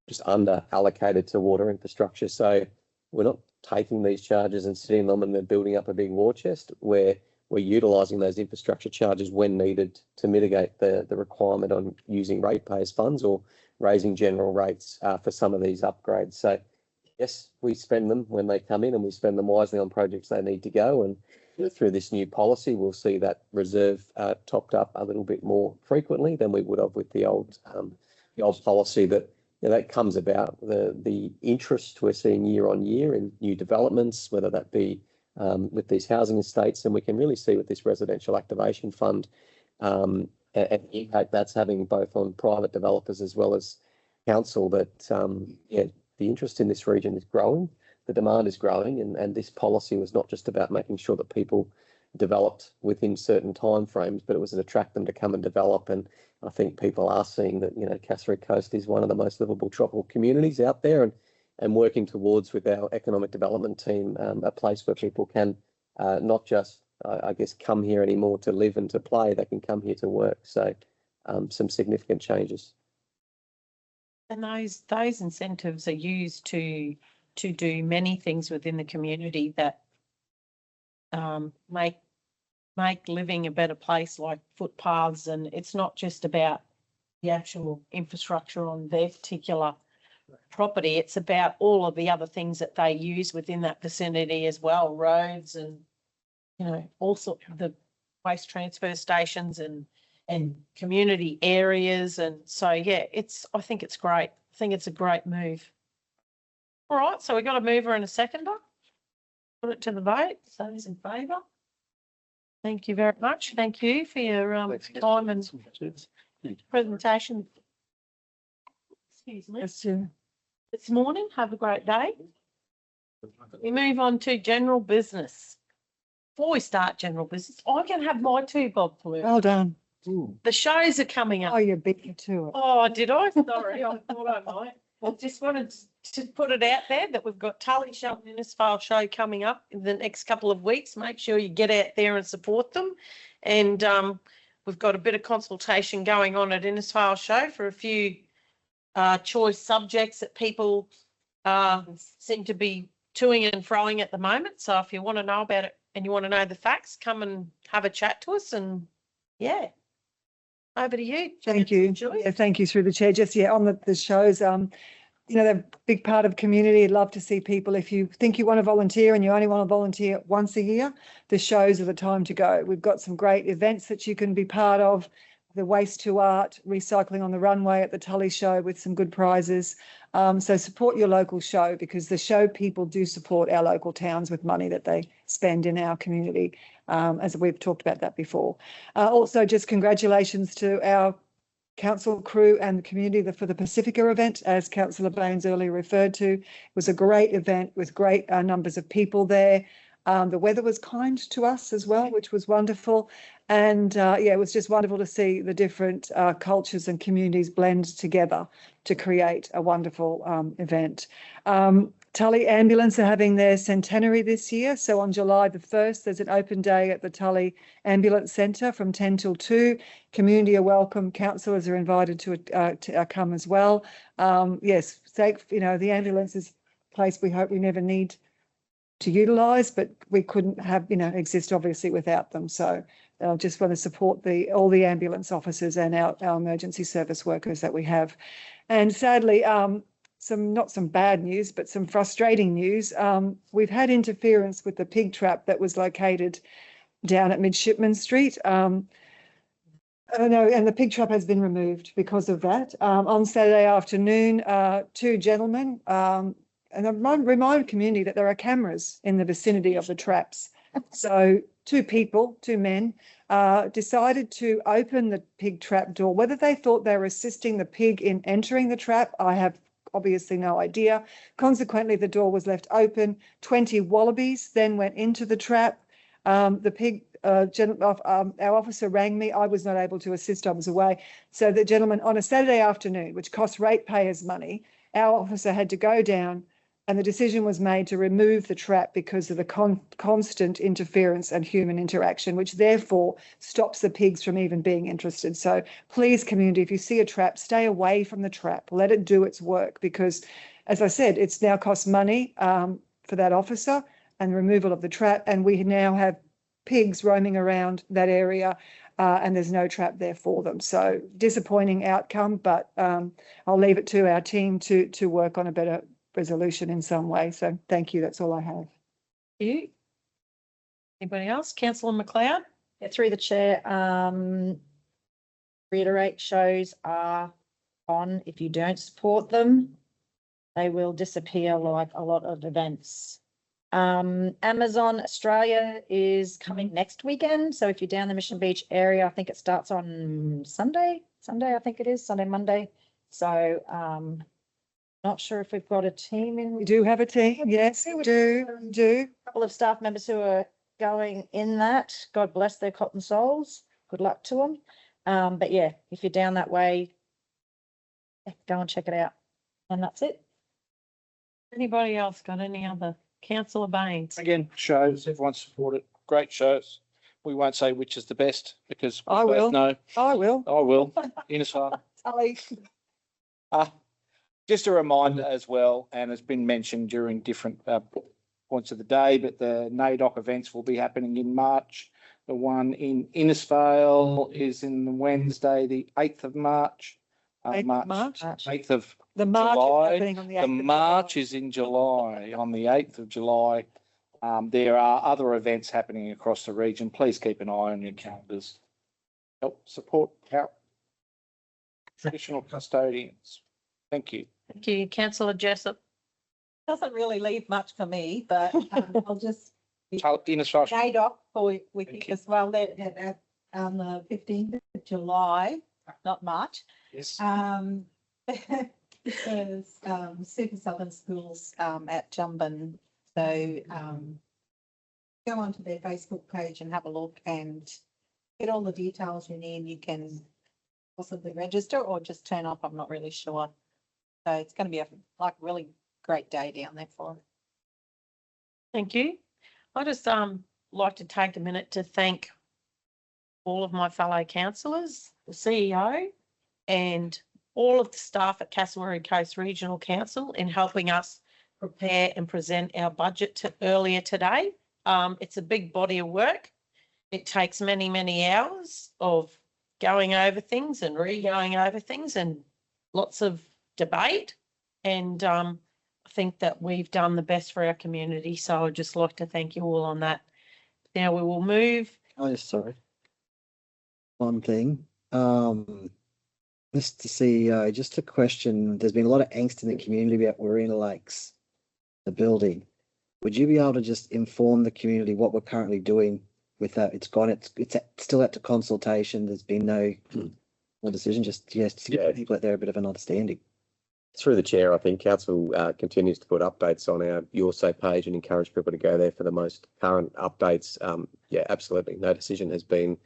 just under allocated to water infrastructure. So we're not taking these charges and sitting them and then building up a big war chest. We're utilising those infrastructure charges when needed to mitigate the requirement on using ratepayers' funds or raising general rates for some of these upgrades. So yes, we spend them when they come in, and we spend them wisely on projects they need to go. And through this new policy, we'll see that reserve topped up a little bit more frequently than we would have with the old policy. That comes about the interest we're seeing year on year in new developments, whether that be with these housing estates, and we can really see with this residential activation fund and the impact that's having both on private developers as well as council, that the interest in this region is growing, the demand is growing, and this policy was not just about making sure that people developed within certain timeframes, but it was to attract them to come and develop. And I think people are seeing that, Cassowary Coast is one of the most livable tropical communities out there, and working towards, with our economic development team, a place where people can not just, I guess, come here anymore to live and to play, they can come here to work. So some significant changes. And those incentives are used to do many things within the community that make living a better place, like footpaths. And it's not just about the actual infrastructure on their particular property. It's about all of the other things that they use within that vicinity as well, roads and, all sorts of the waste transfer stations and community areas. And so, yeah, I think it's great. I think it's a great move. All right, so we've got a mover and a seconder. Put it to the vote. Those in favour? Thank you very much. Thank you for your time and presentation. Excuse me. This morning. Have a great day. We move on to general business. Before we start general business, I can have my two, Bob. Well done. The shows are coming up. Oh, you beat me to it. Oh, did I? Sorry, I thought I might. I just wanted to put it out there that we've got Tully Show and Innisfail Show coming up in the next couple of weeks. Make sure you get out there and support them. And we've got a bit of consultation going on at Innisfail Show for a few choice subjects that people seem to be toing and froing at the moment. So if you want to know about it and you want to know the facts, come and have a chat to us. And yeah, over to you. Thank you. Yeah, thank you through the chair. Just on the shows, they're a big part of community. I'd love to see people. If you think you want to volunteer and you only want to volunteer once a year, the shows are the time to go. We've got some great events that you can be part of. The Waste to Art, recycling on the runway at the Tully Show with some good prizes. So support your local show, because the show people do support our local towns with money that they spend in our community, as we've talked about that before. Also, just congratulations to our council crew and the community for the Pacifica event, as Councillor Baines earlier referred to. It was a great event with great numbers of people there. The weather was kind to us as well, which was wonderful. And it was just wonderful to see the different cultures and communities blend together to create a wonderful event. Tully Ambulance are having their centenary this year. So on July the 1st, there's an open day at the Tully Ambulance Centre from 10 till 2. Community are welcome. Councillors are invited to come as well. Yes, the ambulance is a place we hope we never need to utilise, but we couldn't have, exist obviously without them. So I just want to support all the ambulance officers and our emergency service workers that we have. And sadly, not some bad news, but some frustrating news. We've had interference with the pig trap that was located down at Midshipman Street. No, and the pig trap has been removed because of that. On Saturday afternoon, two gentlemen, and I remind the community that there are cameras in the vicinity of the traps. So two people, two men, decided to open the pig trap door. Whether they thought they were assisting the pig in entering the trap, I have obviously no idea. Consequently, the door was left open. 20 wallabies then went into the trap. The pig, our officer rang me. I was not able to assist. I was away. So the gentleman on a Saturday afternoon, which costs ratepayers money, our officer had to go down, and the decision was made to remove the trap because of the constant interference and human interaction, which therefore stops the pigs from even being interested. So please, community, if you see a trap, stay away from the trap. Let it do its work, because, as I said, it's now cost money for that officer and the removal of the trap, and we now have pigs roaming around that area, and there's no trap there for them. So disappointing outcome, but I'll leave it to our team to work on a better resolution in some way. So thank you. That's all I have. You? Anybody else? Councillor McLeod? Yeah, through the chair, reiterate, shows are on. If you don't support them, they will disappear like a lot of events. Amazon Australia is coming next weekend. So if you're down the Mission Beach area, I think it starts on Sunday, I think it is, Monday. So not sure if we've got a team in. We do have a team. Yes, we do. A couple of staff members who are going in that. God bless their cotton souls. Good luck to them. But yeah, if you're down that way, go and check it out. And that's it. Anybody else got any other? Councillor Baines? Again, shows, everyone supported, great shows. We won't say which is the best because we I both will. know. I will. I will. Innisfail. Sally. Just a reminder as well, and it's been mentioned during different points of the day, but the NAIDOC events will be happening in March. The one in Innisfail is in Wednesday, the 8th of March. 8th of March? 8th of The March July. is happening on the 8th The of March July. is in July, on the 8th of July. There are other events happening across the region. Please keep an eye on your calendars. Help support our traditional custodians. Thank you. Thank you. Councillor Jessup? Doesn't really leave much for me, but I'll just. Innisfail. NAIDOC for with Thank you as well. They're at the 15th of July, not March. Yes. Because Super Southern Schools at Jumbin. So go onto their Facebook page and have a look and get all the details you need. You can possibly register or just turn up. I'm not really sure. So it's going to be a really great day down there for them. Thank you. I just like to take a minute to thank all of my fellow councillors, the CEO, and all of the staff at Cassowary Coast Regional Council in helping us prepare and present our budget earlier today. It's a big body of work. It takes many, many hours of going over things and re-going over things and lots of debate. And I think that we've done the best for our community. So I'd just like to thank you all on that. Now we will move. Oh, sorry. One thing. Mr. CEO, just a question. There's been a lot of angst in the community about Warina Lakes, the building. Would you be able to just inform the community what we're currently doing with that? It's still at the consultation. There's been no decision. Just to give people out there a bit of an understanding. Through the chair, I think council continues to put updates on our Your Say page and encourage people to go there for the most current updates. Absolutely. No decision has been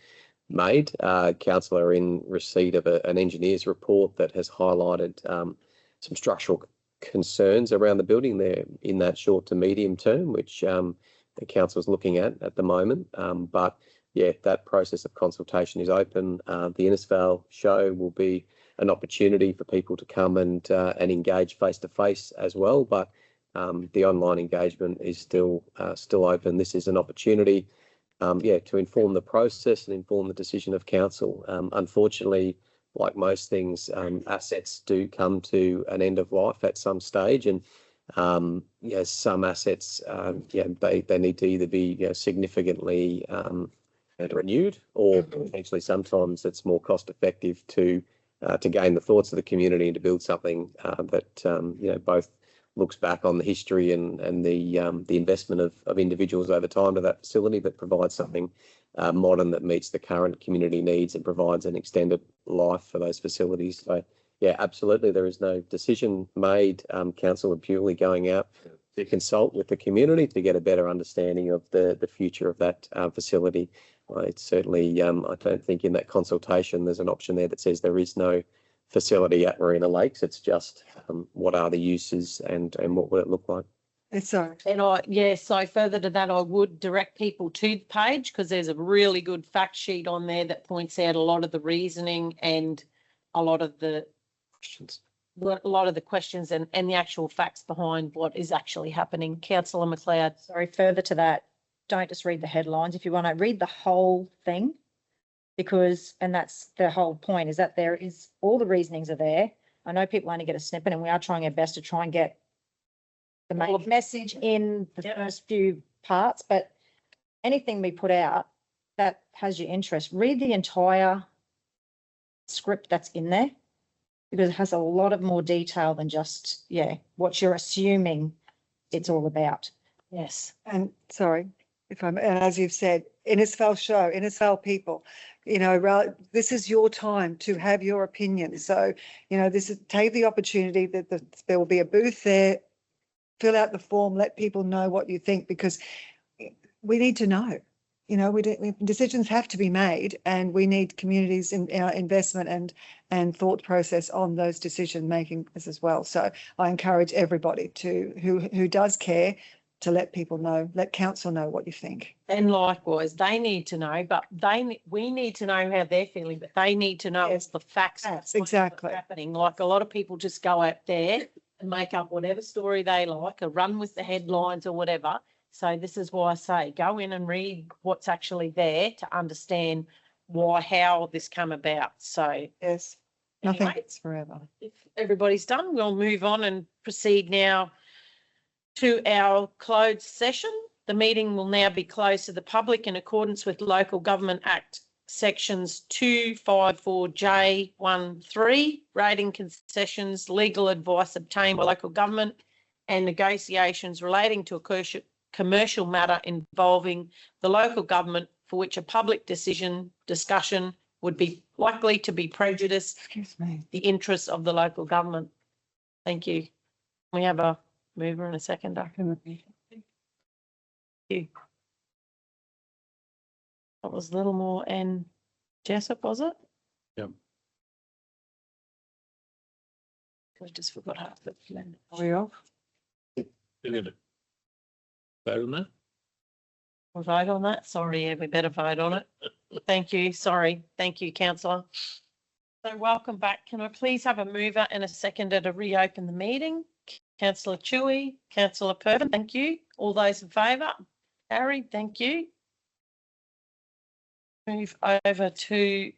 made. Council are in receipt of an engineer's report that has highlighted some structural concerns around the building there in that short to medium term, which the council is looking at the moment. But yeah, that process of consultation is open. The Innisfail show will be an opportunity for people to come and engage face to face as well. But the online engagement is still open. This is an opportunity, to inform the process and inform the decision of council. Unfortunately, like most things, assets do come to an end of life at some stage, and some assets, they need to either be significantly renewed, or potentially sometimes it's more cost effective to gain the thoughts of the community and to build something that both looks back on the history and the investment of individuals over time to that facility, but provides something modern that meets the current community needs and provides an extended life for those facilities. So yeah, absolutely, there is no decision made. Council are purely going out to consult with the community to get a better understanding of the future of that facility. It's certainly, I don't think in that consultation there's an option there that says there is no facility at Marina Lakes. It's just what are the uses and what would it look like? Sorry. And so further to that, I would direct people to the page because there's a really good fact sheet on there that points out a lot of the reasoning and a lot of the questions and the actual facts behind what is actually happening. Councillor McLeod. Sorry, further to that, don't just read the headlines. If you want to read the whole thing, and that's the whole point, is that there is all the reasonings are there. I know people only get a snippet and we are trying our best to try and get the main message in the first few parts, but anything we put out that has your interest, read the entire script that's in there, because it has a lot of more detail than just, what you're assuming it's all about. Yes. And sorry, and as you've said, Innisfail people, this is your time to have your opinion. So, take the opportunity that there will be a booth there, fill out the form, let people know what you think, because we need to know. Decisions have to be made, and we need communities in our investment and thought process on those decision making as well. So I encourage everybody who does care to let people know, let council know what you think. And likewise, they need to know, but we need to know how they're feeling, but they need to know the facts. That's exactly happening. Like a lot of people just go out there and make up whatever story they like or run with the headlines or whatever. So this is why I say go in and read what's actually there to understand how this come about. So yes, anyway, nothing is forever. If everybody's done, we'll move on and proceed now to our closed session. The meeting will now be closed to the public in accordance with Local Government Act sections 254J13, rating concessions, legal advice obtained by local government and negotiations relating to a commercial matter involving the local government for which a public discussion would be likely to be prejudiced the interests of the local government. Thank you. We have a mover and a seconder. Thank you. That was Littlemore and Jessup, was it? Yep. I just forgot half of it. Are we off? Vote on that? We'll vote on that. Sorry, we better vote on it. Thank you. Sorry. Thank you, councillor. So welcome back. Can I please have a mover and a seconder to reopen the meeting? Councillor Chewy, Councillor Pervin, thank you. All those in favour? Carried, thank you. Move over to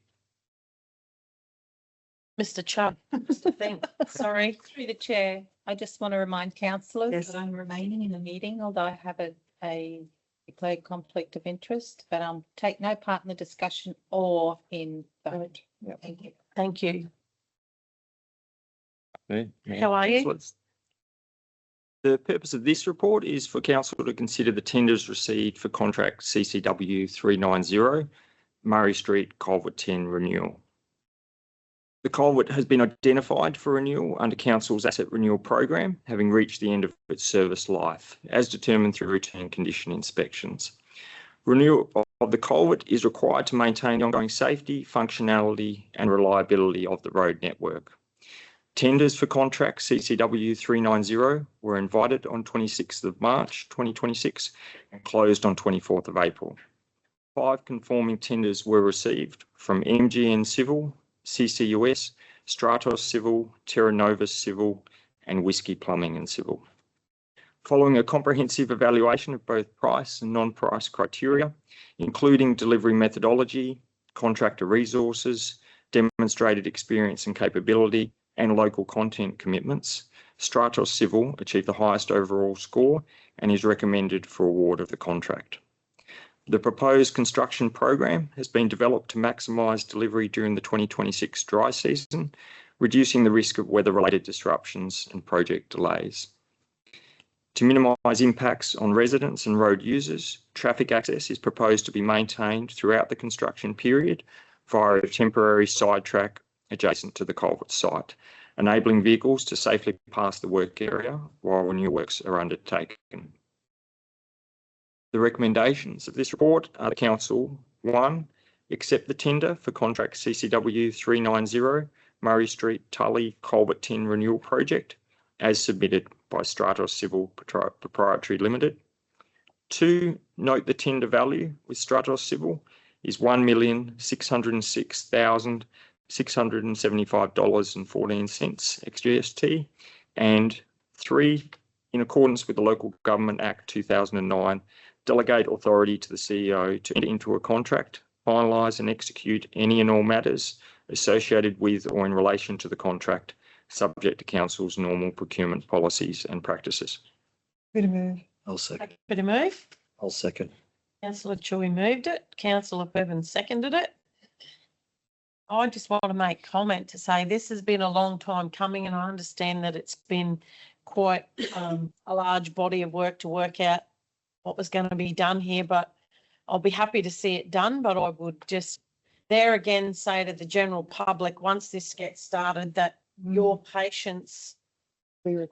Mr. Chubb. Mr. Fink, sorry. Through the chair, I just want to remind councillors that I'm remaining in the meeting, although I have a declared conflict of interest, but I'll take no part in the discussion or in vote. Yep. Thank you. Thank you. Okay. How are you? The purpose of this report is for council to consider the tenders received for contract CCW 390 Murray Street Culvert 10 renewal. The culvert has been identified for renewal under council's asset renewal program, having reached the end of its service life, as determined through routine condition inspections. Renewal of the culvert is required to maintain the ongoing safety, functionality and reliability of the road network. Tenders for contract CCW 390 were invited on 26th of March 2026 and closed on 24th of April. 5 conforming tenders were received from MGN Civil, CCUS, Stratos Civil, Terra Nova Civil and Whiskey Plumbing and Civil. Following a comprehensive evaluation of both price and non-price criteria, including delivery methodology, contractor resources, demonstrated experience and capability, and local content commitments, Stratos Civil achieved the highest overall score and is recommended for award of the contract. The proposed construction program has been developed to maximise delivery during the 2026 dry season, reducing the risk of weather-related disruptions and project delays. To minimise impacts on residents and road users, traffic access is proposed to be maintained throughout the construction period via a temporary side track adjacent to the culvert site, enabling vehicles to safely pass the work area while renewal works are undertaken. The recommendations of this report are that Council 1, accept the tender for contract CCW 390 Murray Street Tully Culvert Tin Renewal Project as submitted by Stratos Civil Proprietary Limited. 2, note the tender value with Stratos Civil is $1,606,675.14 ex GST. And 3, in accordance with the Local Government Act 2009, delegate authority to the CEO to enter into a contract, finalise and execute any and all matters associated with or in relation to the contract, subject to Council's normal procurement policies and practices. Bit of move. I'll second. Bit of move. I'll second. Councillor Chui moved it. Councillor Bevan seconded it. I just want to make comment to say this has been a long time coming, and I understand that it's been quite a large body of work to work out what was going to be done here, but I'll be happy to see it done. But I would just there again say to the general public, once this gets started, that your patience will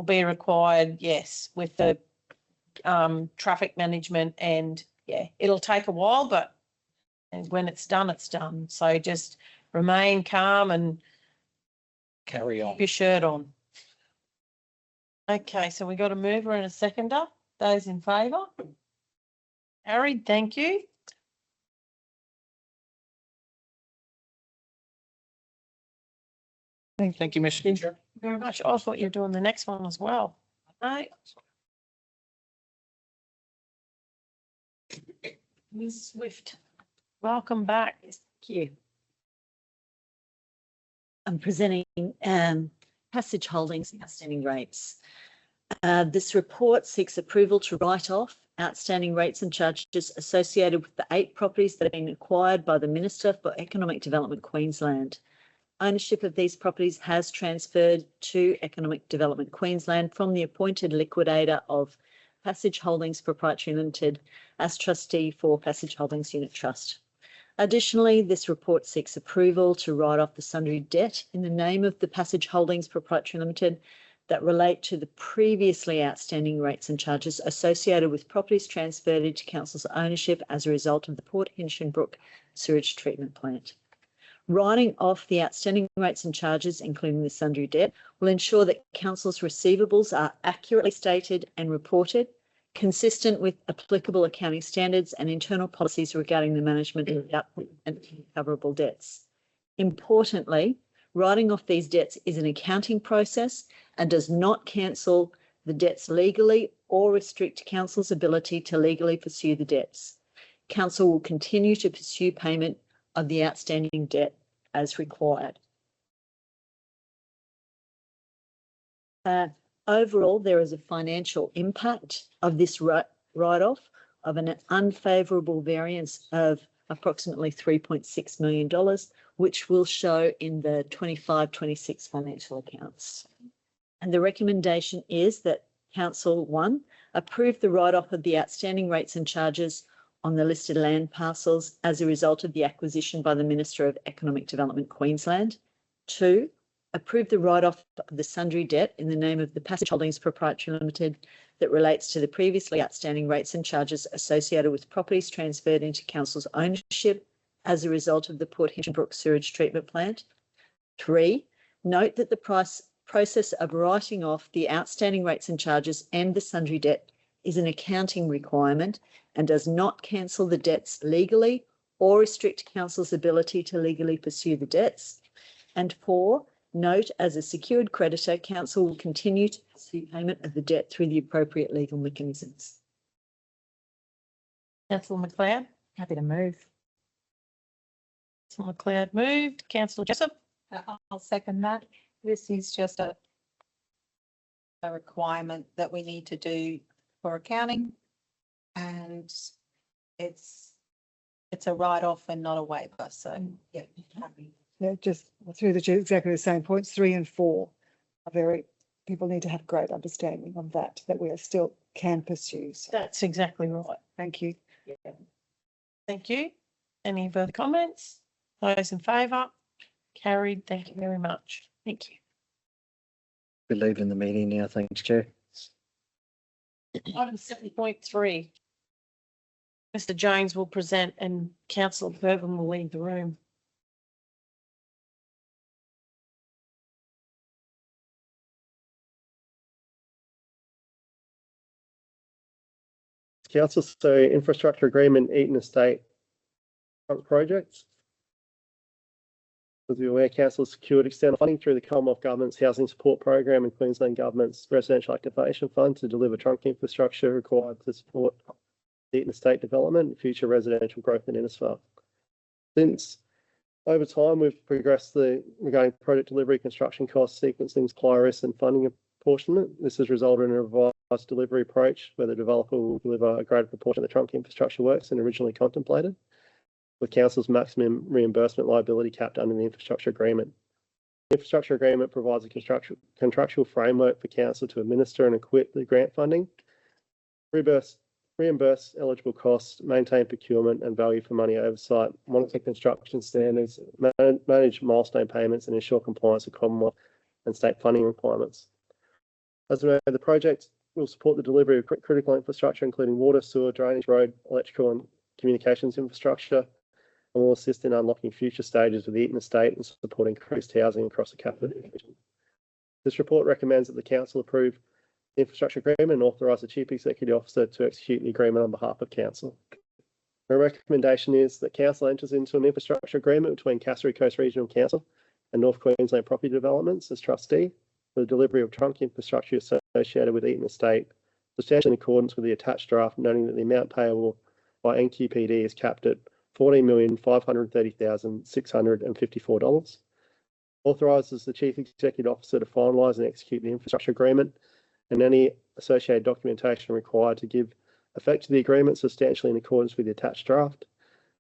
be required, yes, with the traffic management, and yeah, it'll take a while, but when it's done, it's done. So just remain calm and Carry on. keep your shirt on. Okay, so we got a mover and a seconder. Those in favour? Carried, thank you. Thank you, Mr. Chair. Very much. I thought you were doing the next one as well. No. Ms. Swift, welcome back. Thank you. I'm presenting Passage Holdings outstanding rates. This report seeks approval to write off outstanding rates and charges associated with the 8 properties that have been acquired by the Minister for Economic Development Queensland. Ownership of these properties has transferred to Economic Development Queensland from the appointed liquidator of Passage Holdings Proprietary Limited as trustee for Passage Holdings Unit Trust. Additionally, this report seeks approval to write off the sundry debt in the name of the Passage Holdings Proprietary Limited that relate to the previously outstanding rates and charges associated with properties transferred into Council's ownership as a result of the Port Hinchinbrook Sewage Treatment Plant. Writing off the outstanding rates and charges, including the sundry debt, will ensure that Council's receivables are accurately stated and reported, consistent with applicable accounting standards and internal policies regarding the management of output and recoverable debts. Importantly, writing off these debts is an accounting process and does not cancel the debts legally or restrict Council's ability to legally pursue the debts. Council will continue to pursue payment of the outstanding debt as required. Overall, there is a financial impact of this write-off of an unfavourable variance of approximately $3.6 million, which will show in the 25-26 financial accounts. And the recommendation is that Council 1 approve the write-off of the outstanding rates and charges on the listed land parcels as a result of the acquisition by the Minister of Economic Development Queensland. 2, approve the write-off of the sundry debt in the name of the Passage Holdings Proprietary Limited that relates to the previously outstanding rates and charges associated with properties transferred into Council's ownership as a result of the Port Hinchinbrook Sewage Treatment Plant. 3, note that the process of writing off the outstanding rates and charges and the sundry debt is an accounting requirement and does not cancel the debts legally or restrict Council's ability to legally pursue the debts. And 4, note as a secured creditor, Council will continue to pursue payment of the debt through the appropriate legal mechanisms. Councillor McLeod. Happy to move. Councillor McLeod moved. Councillor Jessup. I'll second that. This is just a requirement that we need to do for accounting, and it's a write-off and not a waiver, so, yeah. Yeah, just through the chair, exactly the same points. 3 and 4 are very, people need to have great understanding of that we are still can pursue. So That's exactly right. thank you. Thank you. Any further comments? Those in favour? Carried. Thank you very much. Thank you. We're leaving the meeting now. Thanks, Chair. Item 7.3. Mr. Jones will present and Councillor Purban will leave the room. Council, so infrastructure agreement, Eaton Estate projects. As you're aware, Council secured external funding through the Commonwealth Government's Housing Support Program and Queensland Government's Residential Activation Fund to deliver trunk infrastructure required to support Eaton Estate development and future residential growth in Innisfail. Since over time, we've progressed regarding project delivery, construction costs, sequencing, supply risks and funding apportionment. This has resulted in a revised delivery approach where the developer will deliver a greater proportion of the trunk infrastructure works than originally contemplated, with Council's maximum reimbursement liability capped under the infrastructure agreement. The infrastructure agreement provides a contractual framework for Council to administer and acquit the grant funding, reimburse eligible costs, maintain procurement and value for money oversight, monitor construction standards, manage milestone payments and ensure compliance with Commonwealth and state funding requirements. As we know, the project will support the delivery of critical infrastructure, including water, sewer, drainage, road, electrical and communications infrastructure, and will assist in unlocking future stages of the Eaton Estate and support increased housing across the capital region. This report recommends that the Council approve the infrastructure agreement and authorise the Chief Executive Officer to execute the agreement on behalf of Council. The recommendation is that Council enters into an infrastructure agreement between Cassowary Coast Regional Council and North Queensland Property Developments as trustee for the delivery of trunk infrastructure associated with Eaton Estate, substantially in accordance with the attached draft, noting that the amount payable by NQPD is capped at $14,530,654. Authorises the Chief Executive Officer to finalise and execute the infrastructure agreement and any associated documentation required to give effect to the agreement substantially in accordance with the attached draft.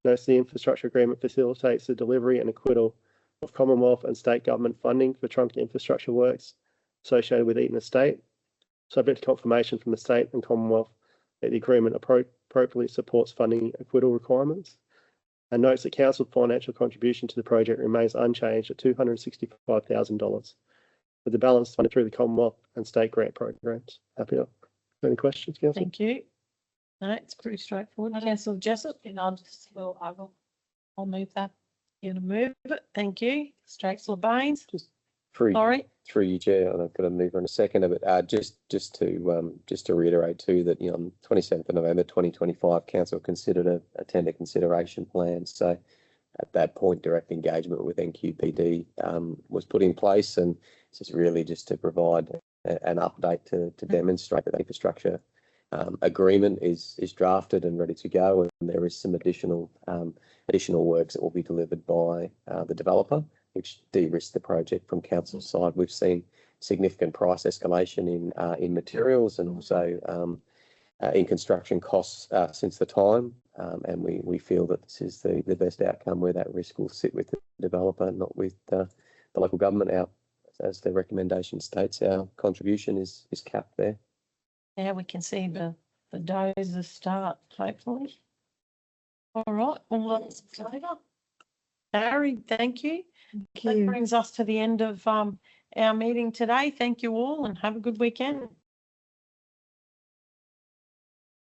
Notes the infrastructure agreement facilitates the delivery and acquittal of Commonwealth and state government funding for trunk infrastructure works associated with Eaton Estate, subject to confirmation from the state and Commonwealth that the agreement appropriately supports funding acquittal requirements, and notes that Council's financial contribution to the project remains unchanged at $265,000, with the balance funded through the Commonwealth and state grant programs. Happy to. Any questions, Council? Thank you. No, it's pretty straightforward. Councillor Jessup, and I'll move that. You're going to move it. Thank you. Councillor Baines. Sorry. Through you, Chair, and I've got to move on a second, but just to reiterate too that on 27th of November 2025, Council considered a tender consideration plan. So at that point, direct engagement with NQPD was put in place, and this is really just to provide an update to demonstrate that the infrastructure agreement is drafted and ready to go, and there is some additional works that will be delivered by the developer, which de-risk the project from Council's side. We've seen significant price escalation in materials and also in construction costs since the time, and we feel that this is the best outcome where that risk will sit with the developer, not with the local government. As the recommendation states, our contribution is capped there. Now we can see the dozer start, hopefully. All right, all those in favour? Carried, thank you. That brings us to the end of our meeting today. Thank you all and have a good weekend.